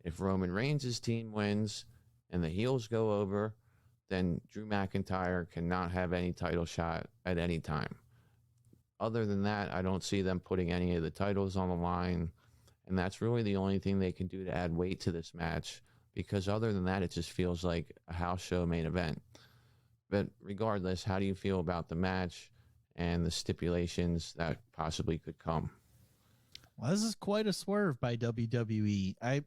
If Roman Reigns' team wins and the heels go over, then Drew McIntyre cannot have any title shot at any time. Other than that, I don't see them putting any of the titles on the line, and that's really the only thing they can do to add weight to this match, because other than that, it just feels like a house show main event. But regardless, how do you feel about the match and the stipulations that possibly could come? Well, this is quite a swerve by WWE. I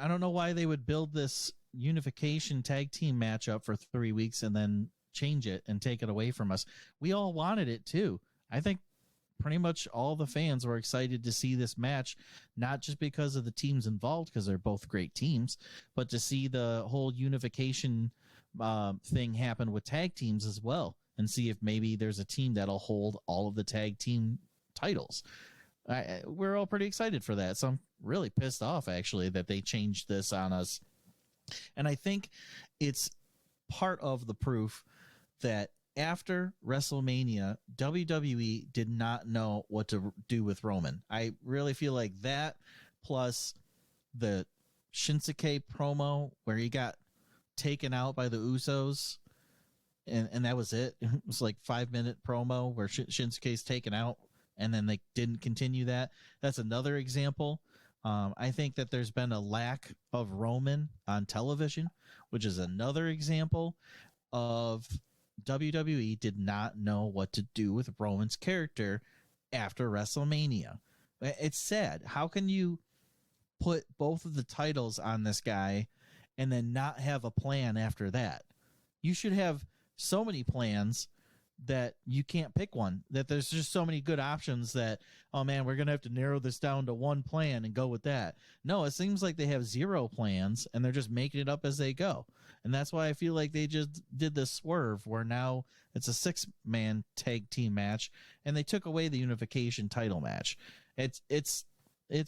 don't know why they would build this unification tag team matchup for 3 weeks and then change it and take it away from us. We all wanted it too. I think pretty much all the fans were excited to see this match, not just because of the teams involved, because they're both great teams, but to see the whole unification thing happen with tag teams as well, and see if maybe there's a team that'll hold all of the tag team titles. We're all pretty excited for that. So I'm really pissed off, actually, that they changed this on us. And I think it's part of the proof that after WrestleMania, WWE did not know what to do with Roman. I really feel like that, plus the Shinsuke promo where he got taken out by the Usos, and that was it. It was like 5-minute promo where Shinsuke's taken out, and then they didn't continue that. That's another example. I think that there's been a lack of Roman on television, which is another example of WWE did not know what to do with Roman's character after WrestleMania. It's sad. How can you put both of the titles on this guy and then not have a plan after that? You should have so many plans that you can't pick one, that there's just so many good options that, oh man, we're going to have to narrow this down to one plan and go with that. No, it seems like they have 0 plans and they're just making it up as they go. And that's why I feel like they just did this swerve where now it's a 6-man tag team match and they took away the unification title match. It's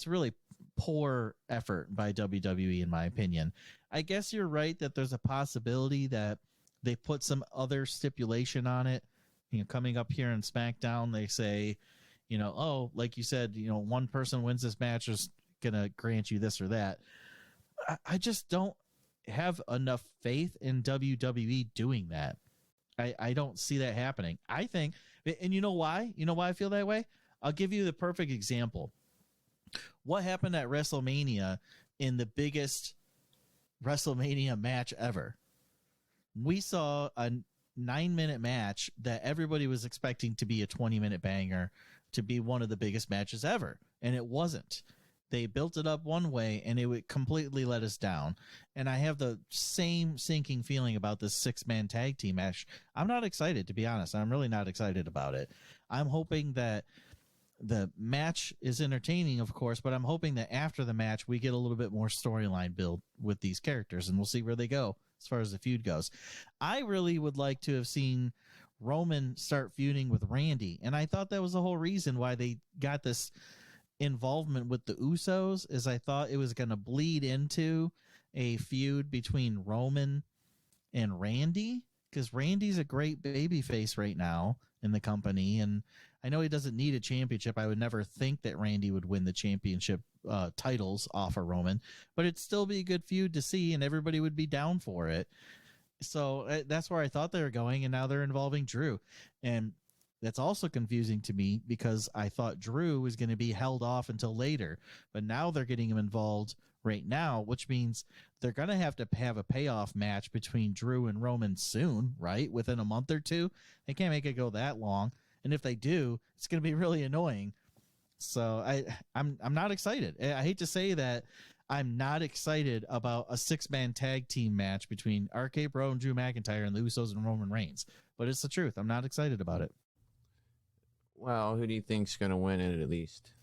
really poor effort by WWE, in my opinion. I guess you're right that there's a possibility that they put some other stipulation on it. You know, coming up here in SmackDown, they say, you know, oh, like you said, you know, one person wins this match is going to grant you this or that. I just don't have enough faith in WWE doing that. I don't see that happening. I think, and you know why? You know why I feel that way? I'll give you the perfect example. What happened at WrestleMania in the biggest WrestleMania match ever? We saw a 9-minute match that everybody was expecting to be a 20-minute banger, to be one of the biggest matches ever, and it wasn't. They built it up one way, and it would completely let us down. And I have the same sinking feeling about this 6-man tag team match. I'm not excited, to be honest. I'm really not excited about it. I'm hoping that the match is entertaining, of course, but I'm hoping that after the match, we get a little bit more storyline build with these characters, and we'll see where they go as far as the feud goes. I really would like to have seen Roman start feuding with Randy, and I thought that was the whole reason why they got this involvement with the Usos, is I thought it was going to bleed into a feud between Roman and Randy, because Randy's a great babyface right now in the company, and I know he doesn't need a championship. I would never think that Randy would win the championship titles off of Roman, but it'd still be a good feud to see, and everybody would be down for it. So that's where I thought they were going, and now they're involving Drew. And that's also confusing to me because I thought Drew was going to be held off until later, but now they're getting him involved right now, which means they're going to have a payoff match between Drew and Roman soon, right? Within a month or two. They can't make it go that long. And if they do, it's going to be really annoying. So I'm not excited. I hate to say that I'm not excited about a 6-man tag team match between RK Bro and Drew McIntyre and the Usos and Roman Reigns, but it's the truth. I'm not excited about it. Well, who do you think's going to win it at least?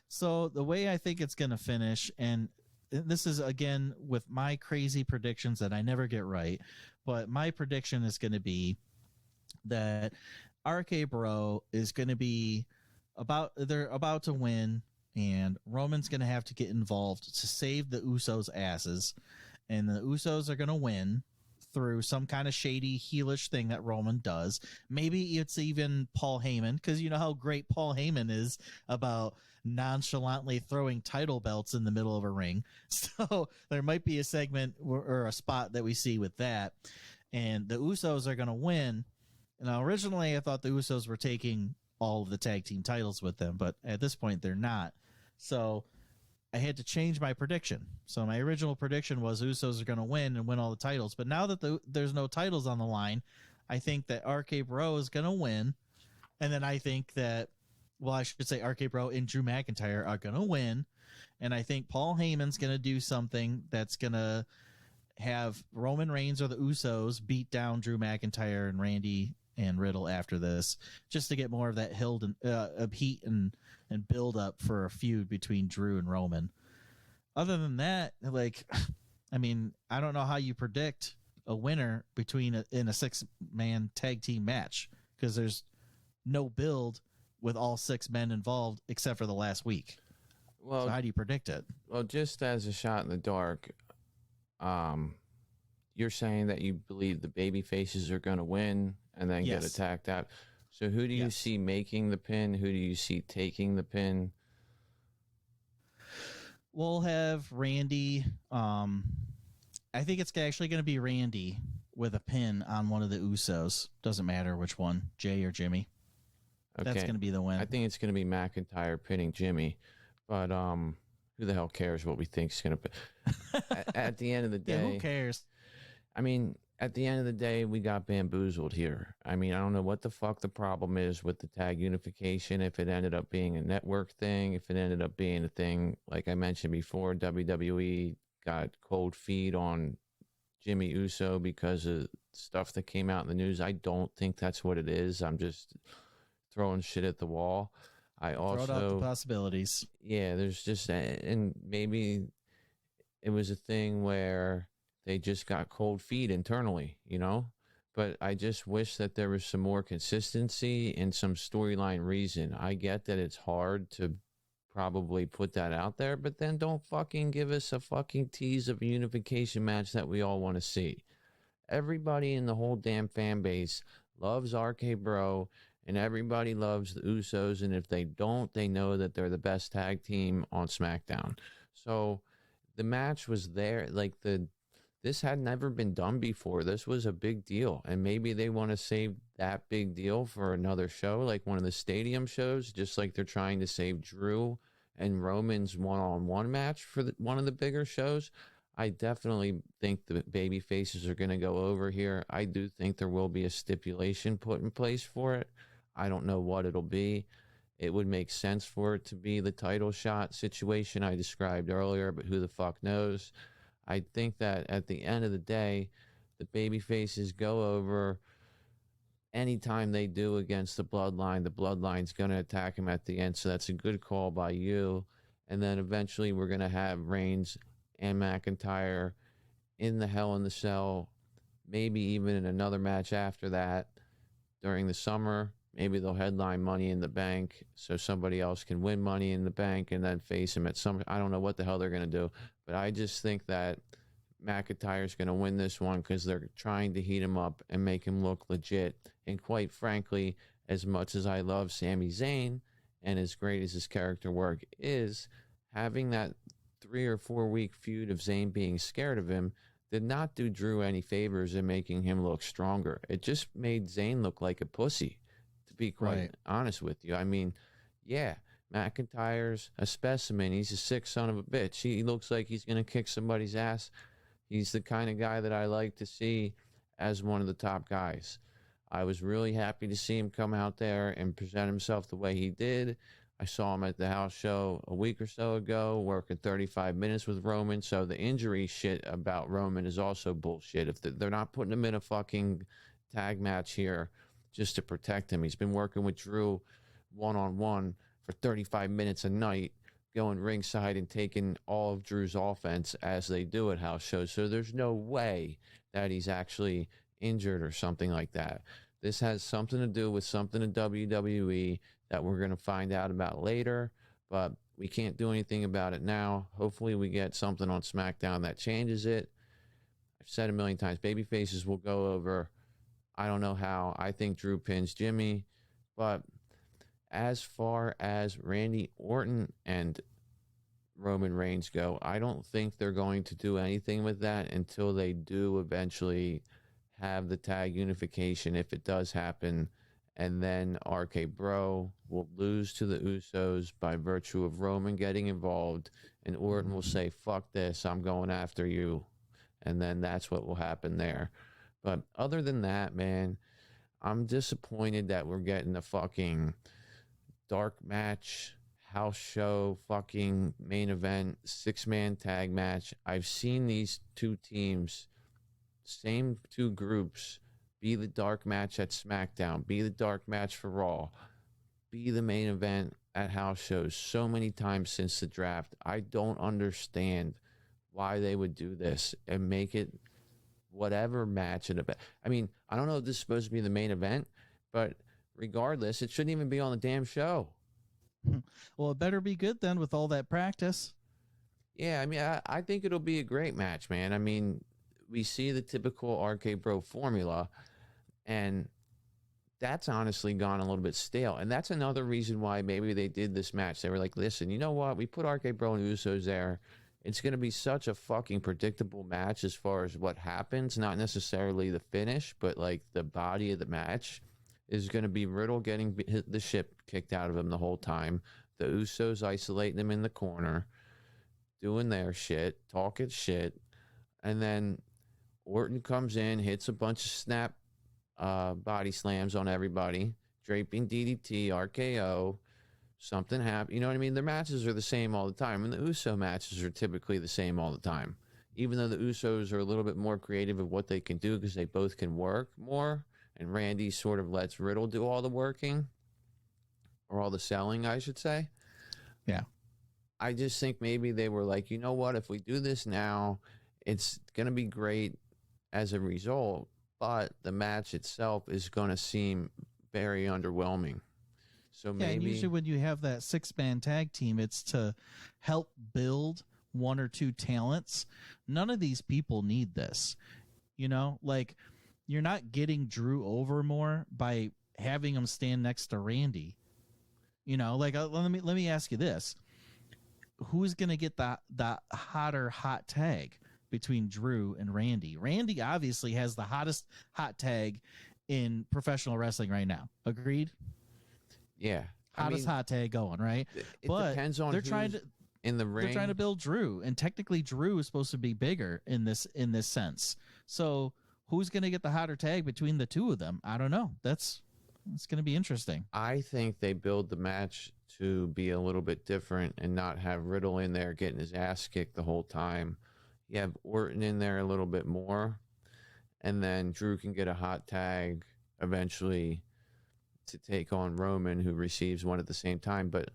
So the way I think it's going to finish, and this is, again, with my crazy predictions that I never get right, but my prediction is going to be that RK Bro is going to be they're about to win, and Roman's going to have to get involved to save the Usos' asses, and the Usos are going to win through some kind of shady heelish thing that Roman does. Maybe it's even Paul Heyman, because you know how great Paul Heyman is about nonchalantly throwing title belts in the middle of a ring. So there might be a segment or a spot that we see with that. And the Usos are going to win. Now, originally, I thought the Usos were taking all of the tag team titles with them, but at this point, they're not. So I had to change my prediction. So my original prediction was Usos are going to win and win all the titles. But now that there's no titles on the line, I think that RK Bro is going to win. And then I think that, well, I should say RK Bro and Drew McIntyre are going to win. And I think Paul Heyman's going to do something that's going to have Roman Reigns or the Usos beat down Drew McIntyre and Randy and Riddle after this, just to get more of that heat and build up for a feud between Drew and Roman. Other than that, like, I mean, I don't know how you predict a winner in a 6-man tag team match, because there's no build with all 6 men involved except for the last week. Well, so how do you predict it? Well, just as a shot in the dark, you're saying that you believe the baby faces are going to win and then get attacked out. So who do you see making the pin? Who do you see taking the pin? We'll have Randy. I think it's actually going to be Randy with a pin on one of the Usos. Doesn't matter which one, Jay or Jimmy. Okay. That's going to be the win. I think it's going to be McIntyre pinning Jimmy, but who the hell cares what we think is going to at the end of the day? Yeah, who cares? I mean, at the end of the day, we got bamboozled here. I mean, I don't know what the fuck the problem is with the tag unification. If it ended up being a network thing, if it ended up being a thing, like I mentioned before, WWE got cold feet on Jimmy Uso because of stuff that came out in the news. I don't think that's what it is. I'm just throwing shit at the wall. I also throw out the possibilities. Yeah, there's just, and maybe it was a thing where they just got cold feet internally, you know? But I just wish that there was some more consistency and some storyline reason. I get that it's hard to probably put that out there, but then don't fucking give us a fucking tease of a unification match that we all want to see. Everybody in the whole damn fan base loves RK Bro, and everybody loves the Usos, and if they don't, they know that they're the best tag team on SmackDown. So the match was there, like this had never been done before. This was a big deal, and maybe they want to save that big deal for another show, like one of the stadium shows, just like they're trying to save Drew and Roman's one-on-one match for one of the bigger shows. I definitely think the baby faces are going to go over here. I do think there will be a stipulation put in place for it. I don't know what it'll be. It would make sense for it to be the title shot situation I described earlier, but who the fuck knows? I think that at the end of the day, the baby faces go over anytime they do against the bloodline's going to attack him at the end. So that's a good call by you. And then eventually we're going to have Reigns and McIntyre in the Hell in the Cell, maybe even in another match after that during the summer. Maybe they'll headline Money in the Bank so somebody else can win Money in the Bank and then face him at some... I don't know what the hell they're going to do, but I just think that McIntyre's going to win this one because they're trying to heat him up and make him look legit. And quite frankly, as much as I love Sami Zayn and as great as his character work is, having that 3 or 4 week feud of Zayn being scared of him did not do Drew any favors in making him look stronger. It just made Zayn look like a pussy, to be quite honest with you. I mean, yeah, McIntyre's a specimen. He's a sick son of a bitch. He looks like he's going to kick somebody's ass. He's the kind of guy that I like to see as one of the top guys. I was really happy to see him come out there and present himself the way he did. I saw him at the house show a week or so ago, working 35 minutes with Roman. So the injury shit about Roman is also bullshit. If they're not putting him in a fucking tag match here just to protect him. He's been working with Drew one-on-one for 35 minutes a night, going ringside and taking all of Drew's offense as they do at house shows. So there's no way that he's actually injured or something like that. This has something to do with something in WWE that we're going to find out about later, but we can't do anything about it now. Hopefully we get something on SmackDown that changes it. I've said a million times, babyfaces will go over. I don't know how. I think Drew pins Jimmy, but as far as Randy Orton and Roman Reigns go, I don't think they're going to do anything with that until they do eventually have the tag unification, if it does happen. And then RK Bro will lose to the Usos by virtue of Roman getting involved, and Orton will say, fuck this, I'm going after you. And then that's what will happen there. But other than that, man, I'm disappointed that we're getting a fucking dark match, house show, fucking main event, 6-man tag match. I've seen these two teams, same two groups, be the dark match at SmackDown, be the dark match for Raw, be the main event at house shows so many times since the draft. I don't understand why they would do this and make it whatever match. I mean, I don't know if this is supposed to be the main event, but regardless, it shouldn't even be on the damn show. Well, it better be good then with all that practice. Yeah, I mean, I think it'll be a great match, man. I mean, we see the typical RK Bro formula, and that's honestly gone a little bit stale. And that's another reason why maybe they did this match. They were like, listen, you know what? We put RK Bro and Usos there. It's going to be such a fucking predictable match as far as what happens, not necessarily the finish, but like the body of the match is going to be Riddle getting the shit kicked out of him the whole time. The Usos isolating him in the corner, doing their shit, talking shit. And then Orton comes in, hits a bunch of snap body slams on everybody, draping DDT, RKO, something happens. You know what I mean? Their matches are the same all the time, and the Uso matches are typically the same all the time. Even though the Usos are a little bit more creative of what they can do because they both can work more, and Randy sort of lets Riddle do all the working, or all the selling, I should say. Yeah. I just think maybe they were like, you know what? If we do this now, it's going to be great as a result, but the match itself is going to seem very underwhelming. So maybe, and usually when you have that 6-man tag team, it's to help build one or two talents. None of these people need this. You know, like, you're not getting Drew over more by having him stand next to Randy. You know, like, let me ask you this: who's going to get the hotter hot tag between Drew and Randy? Randy obviously has the hottest hot tag in professional wrestling right now. Agreed? Yeah. Hottest hot tag going, right? It depends on they're trying to. in the ring. They're trying to build Drew, and technically Drew is supposed to be bigger in this sense. So who's going to get the hotter tag between the two of them? I don't know. It's going to be interesting. I think they build the match to be a little bit different and not have Riddle in there getting his ass kicked the whole time. You have Orton in there a little bit more, and then Drew can get a hot tag eventually to take on Roman, who receives one at the same time. But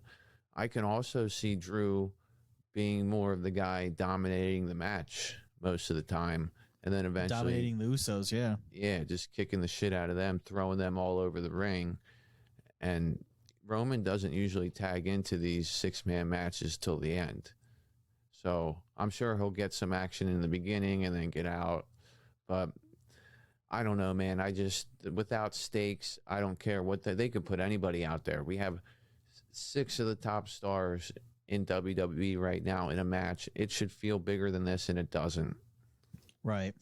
I can also see Drew being more of the guy dominating the match most of the time, and then eventually dominating the Usos. Yeah, just kicking the shit out of them, throwing them all over the ring. And Roman doesn't usually tag into these 6-man matches till the end. So I'm sure he'll get some action in the beginning and then get out. But I don't know, man. Without stakes, I don't care what they could put anybody out there. We have 6 of the top stars in WWE right now in a match. It should feel bigger than this, and it doesn't. Right.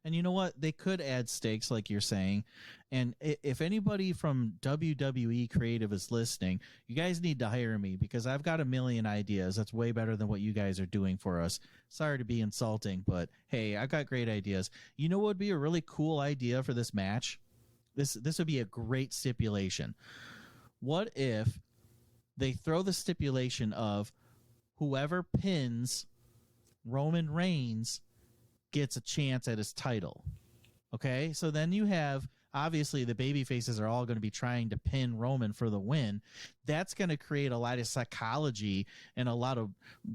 And you know what? They could add stakes, like you're saying. And if anybody from WWE Creative is listening, you guys need to hire me, because I've got a million ideas. That's way better than what you guys are doing for us. Sorry to be insulting, but hey, I've got great ideas. You know what would be a really cool idea for this match? This would be a great stipulation. What if they throw the stipulation of whoever pins Roman Reigns gets a chance at his title? Okay, so then you have, obviously, the baby faces are all going to be trying to pin Roman for the win. That's going to create a lot of psychology and a lot of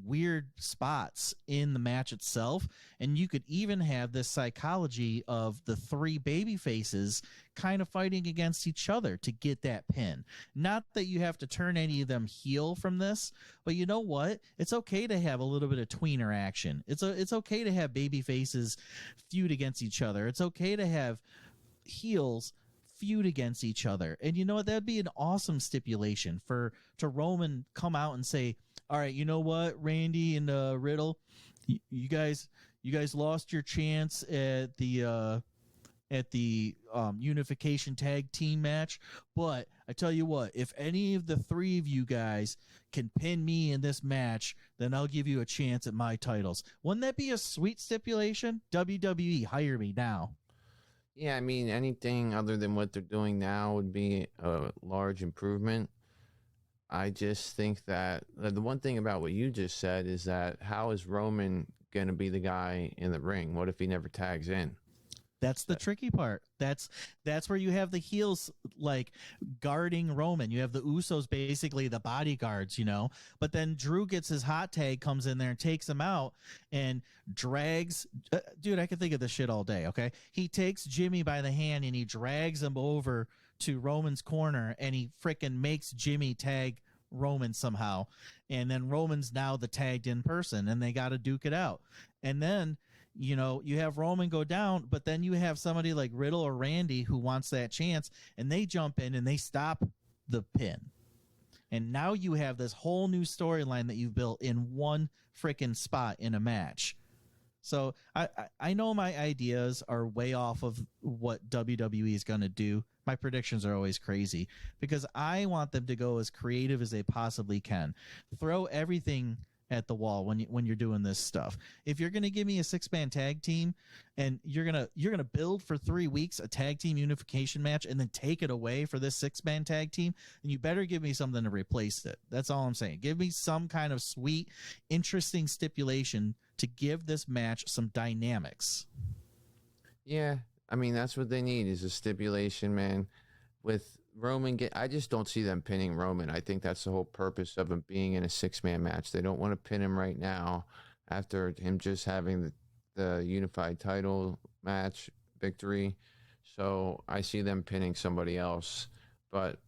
weird spots in the match itself. And you could even have this psychology of the 3 baby faces kind of fighting against each other to get that pin. Not that you have to turn any of them heel from this, but you know what? It's okay to have a little bit of tweener action. It's okay to have baby faces feud against each other. It's okay to have heels feud against each other. And you know what? That'd be an awesome stipulation to Roman come out and say, all right, you know what, Randy and Riddle, you guys lost your chance at the unification tag team match, but I tell you what, if any of the 3 of you guys can pin me in this match, then I'll give you a chance at my titles. Wouldn't that be a sweet stipulation? WWE, hire me now. Yeah, I mean, anything other than what they're doing now would be a large improvement. I just think that the one thing about what you just said is that how is Roman going to be the guy in the ring? What if he never tags in? That's the tricky part. That's where you have the heels like guarding Roman. You have the Usos basically the bodyguards, you know. But then Drew gets his hot tag, comes in there and takes him out and drags. Dude, I can think of this shit all day, okay? He takes Jimmy by the hand and he drags him over to Roman's corner and he frickin' makes Jimmy tag Roman somehow. And then Roman's now the tagged in person and they got to duke it out. And then you know, you have Roman go down, but then you have somebody like Riddle or Randy who wants that chance, and they jump in and they stop the pin. And now you have this whole new storyline that you've built in one freaking spot in a match. So I know my ideas are way off of what WWE is going to do. My predictions are always crazy because I want them to go as creative as they possibly can. Throw everything at the wall when you're doing this stuff. If you're going to give me a 6-man tag team and you're going to build for 3 weeks a tag team unification match and then take it away for this 6-man tag team, then you better give me something to replace it. That's all I'm saying. Give me some kind of sweet, interesting stipulation to give this match some dynamics. Yeah, I mean, that's what they need is a stipulation, man. With Roman, I just don't see them pinning Roman. I think that's the whole purpose of him being in a 6-man match. They don't want to pin him right now after him just having the unified title match victory. So I see them pinning somebody else. But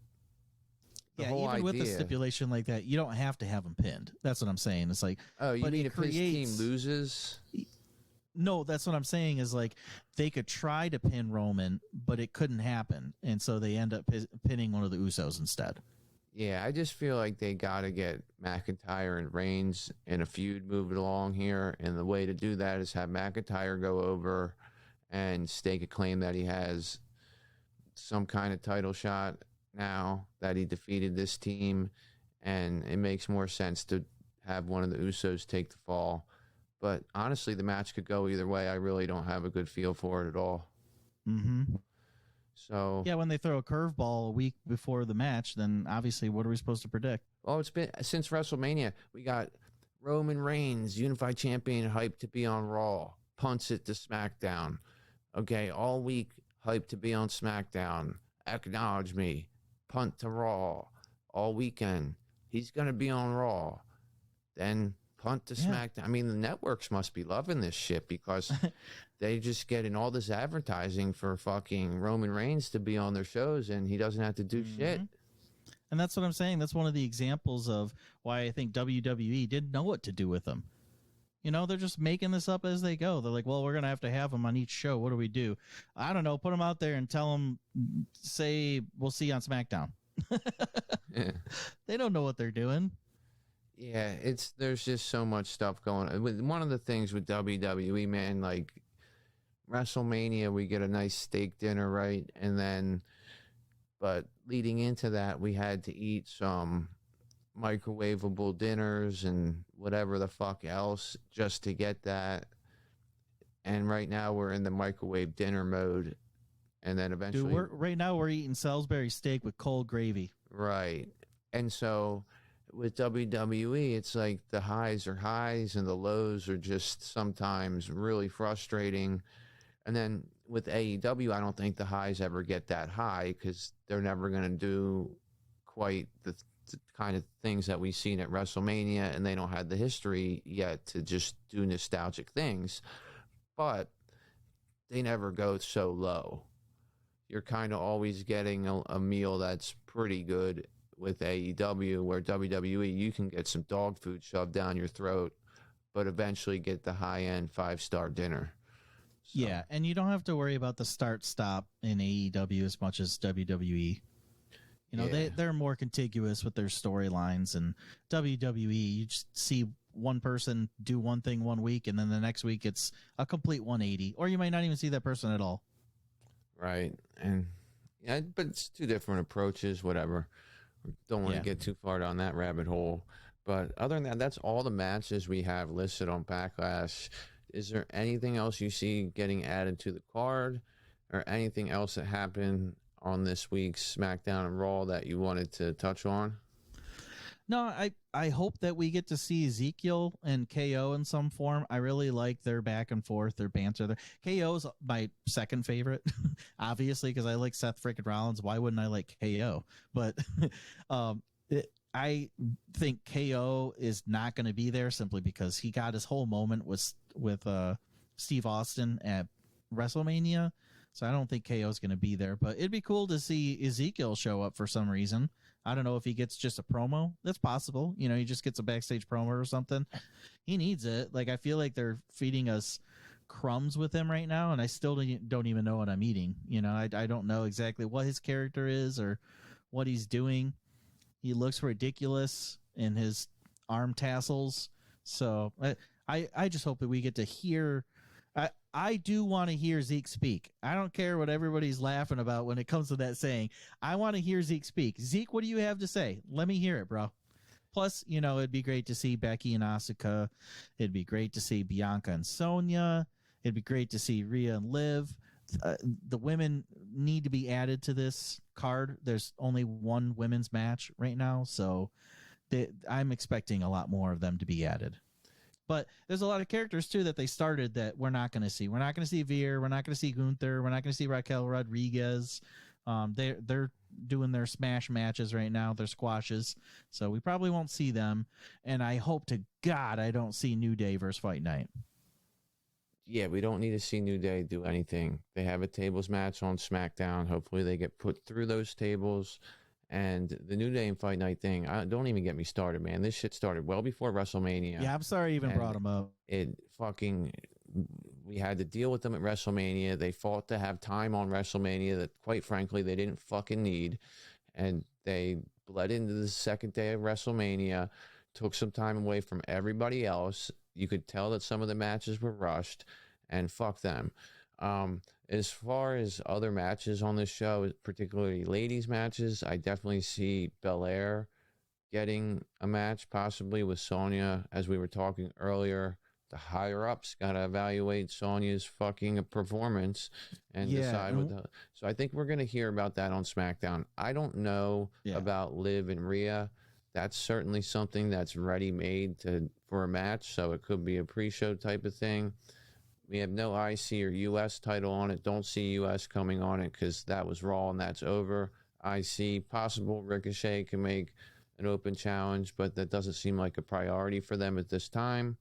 the whole even idea, with a stipulation like that, you don't have to have him pinned. That's what I'm saying. It's like, oh, you mean if his team loses? No, that's what I'm saying is like they could try to pin Roman, but it couldn't happen. And so they end up pinning one of the Usos instead. Yeah, I just feel like they got to get McIntyre and Reigns in a feud moving along here. And the way to do that is have McIntyre go over and stake a claim that he has some kind of title shot now that he defeated this team. And it makes more sense to have one of the Usos take the fall. But honestly, the match could go either way. I really don't have a good feel for it at all. Mm-hmm. So yeah, when they throw a curveball a week before the match, then obviously what are we supposed to predict? well, it's been since WrestleMania. We got Roman Reigns, Unified Champion, hyped to be on Raw, punts it to SmackDown. Okay, all week hyped to be on SmackDown. Acknowledge me, punt to Raw. All weekend he's gonna be on Raw. Then punt to SmackDown. I mean, the networks must be loving this shit because they just getting all this advertising for fucking Roman Reigns to be on their shows, and he doesn't have to do shit. And that's what I'm saying. That's one of the examples of why I think WWE didn't know what to do with them. You know, they're just making this up as they go. They're like, well, we're going to have them on each show. What do we do? I don't know. Put them out there and tell them, say, we'll see you on SmackDown. Yeah. They don't know what they're doing. Yeah, there's just so much stuff going on. One of the things with WWE, man, like WrestleMania, we get a nice steak dinner, right? And then, but leading into that, we had to eat some microwavable dinners and whatever the fuck else just to get that. And right now we're in the microwave dinner mode. And then eventually... Dude, right now we're eating Salisbury steak with cold gravy. Right. And so with WWE, it's like the highs are highs and the lows are just sometimes really frustrating. And then with AEW, I don't think the highs ever get that high because they're never going to do quite the kind of things that we've seen at WrestleMania, and they don't have the history yet to just do nostalgic things. But they never go so low. You're kind of always getting a meal that's pretty good with AEW, where WWE, you can get some dog food shoved down your throat, but eventually get the high-end 5-star dinner. So. Yeah, and you don't have to worry about the start-stop in AEW as much as WWE. You know, they're more contiguous with their storylines, and WWE, you just see one person do one thing one week, and then the next week it's a complete 180, or you might not even see that person at all. Right, and yeah, but it's two different approaches, whatever. Don't want to get too far down that rabbit hole. But other than that, that's all the matches we have listed on Backlash. Is there anything else you see getting added to the card, or anything else that happened on this week's SmackDown and Raw that you wanted to touch on? No, I hope that we get to see Ezekiel and KO in some form. I really like their back and forth, their banter. KO's my second favorite, obviously, because I like Seth freaking Rollins. Why wouldn't I like KO? But I think KO is not going to be there simply because he got his whole moment with Steve Austin at WrestleMania. So I don't think KO is going to be there. But it'd be cool to see Ezekiel show up for some reason. I don't know if he gets just a promo. That's possible. You know, he just gets a backstage promo or something. He needs it. Like, I feel like they're feeding us crumbs with him right now, and I still don't even know what I'm eating. You know, I don't know exactly what his character is or what he's doing. He looks ridiculous in his arm tassels. So I just hope that we get to hear... I do want to hear Zeke speak. I don't care what everybody's laughing about when it comes to that saying. I want to hear Zeke speak. Zeke, what do you have to say? Let me hear it, bro. Plus, you know, it'd be great to see Becky and Asuka. It'd be great to see Bianca and Sonya. It'd be great to see Rhea and Liv. The women need to be added to this card. There's only one women's match right now, so I'm expecting a lot more of them to be added. But there's a lot of characters, too, that they started that we're not going to see. We're not going to see Veer. We're not going to see Gunther. We're not going to see Raquel Rodriguez. They're doing their smash matches right now, their squashes. So we probably won't see them. And I hope to God I don't see New Day versus Fight Night. Yeah, we don't need to see New Day do anything. They have a tables match on SmackDown. Hopefully they get put through those tables. And the New Day and Fight Night thing, don't even get me started, man. This shit started well before WrestleMania. Yeah, I'm sorry I even brought them up. We had to deal with them at WrestleMania. They fought to have time on WrestleMania that, quite frankly, they didn't fucking need. And they bled into the second day of WrestleMania, took some time away from everybody else. You could tell that some of the matches were rushed, and fuck them. As far as other matches on this show, particularly ladies matches, I definitely see Belair getting a match possibly with Sonya, as we were talking earlier. The higher ups got to evaluate Sonya's fucking performance and decide what the. So I think we're going to hear about that on SmackDown. I don't know about Liv and Rhea. That's certainly something that's ready made for a match, so it could be a pre-show type of thing. We have no IC or US title on it. Don't see US coming on it because that was Raw and that's over. IC, possible Ricochet can make an open challenge, but that doesn't seem like a priority for them at this time.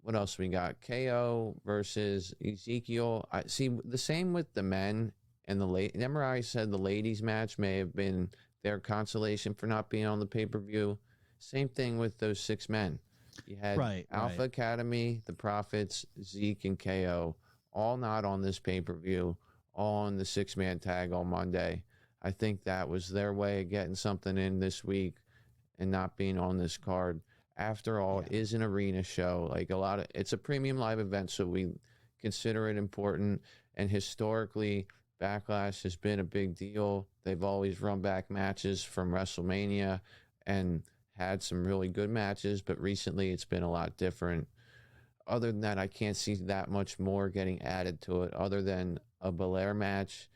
What else we got? KO versus Ezekiel. I see the same with the men and the late. Remember, I said the ladies' match may have been their consolation for not being on the pay-per-view. Same thing with those 6 men. You had Alpha Academy, the Prophets, Zeke, and KO, all not on this pay-per-view, all on the 6-man tag on Monday. I think that was their way of getting something in this week and not being on this card. After all, it is an arena show. Like it's a premium live event, so we consider it important. And historically, Backlash has been a big deal. They've always run back matches from WrestleMania and had some really good matches, but recently it's been a lot different. Other than that, I can't see that much more getting added to it other than a Belair match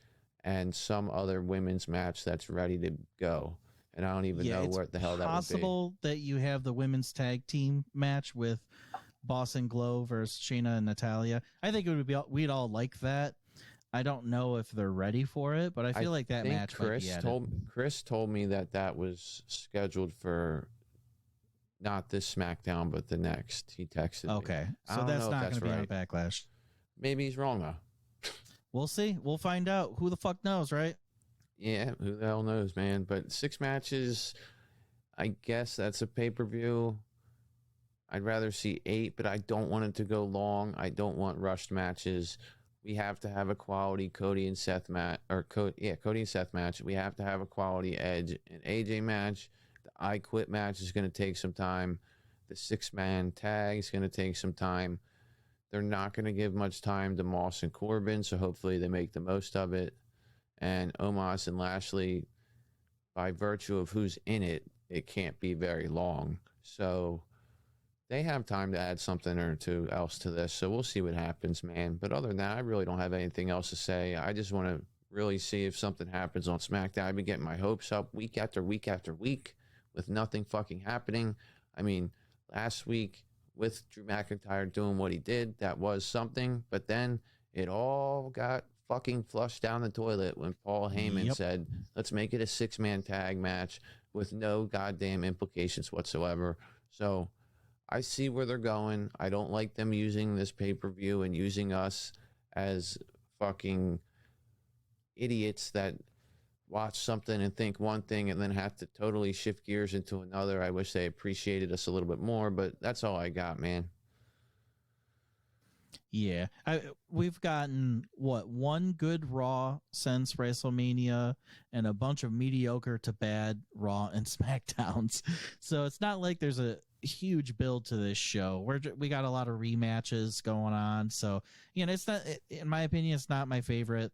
and some other women's match that's ready to go. And I don't even know what the hell that would be. It's possible that you have the women's tag team match with Boss and Glow versus Shayna and Natalya. I think it would be. We'd all like that. I don't know if they're ready for it, but I feel like that match might be added. Chris told me that was scheduled for not this SmackDown, but the next. He texted me. Okay, so that's not going to be on Backlash. Maybe he's wrong, though. We'll see. We'll find out. Who the fuck knows, right? Yeah, who the hell knows, man? But 6 matches, I guess that's a pay-per-view. I'd rather see 8, but I don't want it to go long. I don't want rushed matches. We have to have a quality Cody and Seth match. Cody and Seth match. We have to have a quality Edge and AJ match. The I Quit match is going to take some time. The 6-man tag is going to take some time. They're not going to give much time to Moss and Corbin, so hopefully they make the most of it. And Omos and Lashley, by virtue of who's in it, it can't be very long. So they have time to add something or two else to this. So we'll see what happens, man. But other than that, I really don't have anything else to say. I just want to really see if something happens on SmackDown. I've been getting my hopes up week after week after week with nothing fucking happening. I mean, last week with Drew McIntyre doing what he did, that was something. But then it all got fucking flushed down the toilet when Paul Heyman said, let's make it a 6-man tag match with no goddamn implications whatsoever. So I see where they're going. I don't like them using this pay-per-view and using us as fucking idiots that watch something and think one thing and then have to totally shift gears into another. I wish they appreciated us a little bit more, but that's all I got, man. Yeah, we've gotten one good Raw since WrestleMania and a bunch of mediocre to bad Raw and SmackDowns. So it's not like there's a huge build to this show. We got a lot of rematches going on. So, it's not, in my opinion, it's not my favorite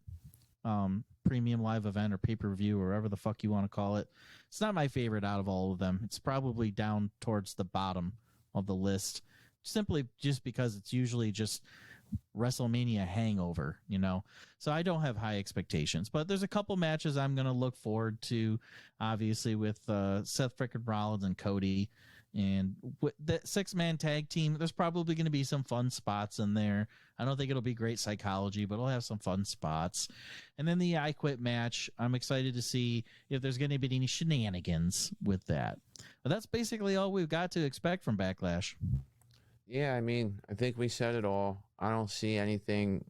premium live event or pay-per-view or whatever the fuck you want to call it. It's not my favorite out of all of them. It's probably down towards the bottom of the list, simply just because it's usually just WrestleMania hangover, So I don't have high expectations, but there's a couple matches I'm going to look forward to, obviously, with Seth frickin' Rollins and Cody. And with the 6-man tag team, there's probably going to be some fun spots in there. I don't think it'll be great psychology, but it'll have some fun spots. And then the I Quit match, I'm excited to see if there's going to be any shenanigans with that. But that's basically all we've got to expect from Backlash. Yeah, I mean, I think we said it all. I don't see anything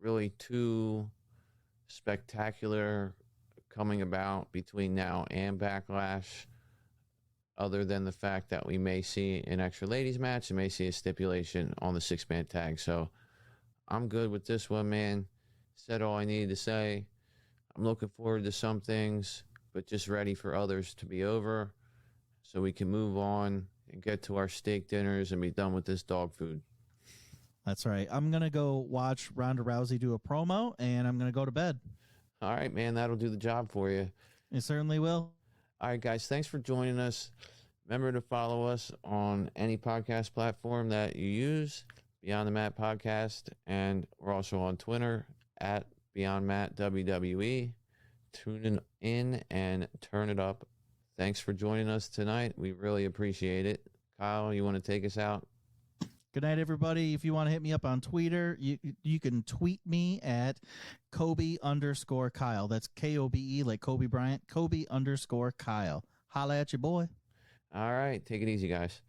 really too spectacular coming about between now and Backlash, other than the fact that we may see an extra ladies match and may see a stipulation on the 6-man tag. So I'm good with this one, man. Said all I needed to say. I'm looking forward to some things, but just ready for others to be over so we can move on and get to our steak dinners and be done with this dog food. That's right. I'm going to go watch Ronda Rousey do a promo, and I'm going to go to bed. All right, man. That'll do the job for you. It certainly will. All right, guys, thanks for joining us. Remember to follow us on any podcast platform that you use, Beyond the Mat Podcast, and we're also on Twitter at Beyond Mat WWE. Tune in and turn it up. Thanks for joining us tonight. We really appreciate it. Kyle, you want to take us out? Good night, everybody. If you want to hit me up on Twitter, you can tweet me at Kobe_Kyle. That's Kobe, like Kobe Bryant. Kobe_Kyle. Holla at your boy. All right. Take it easy, guys.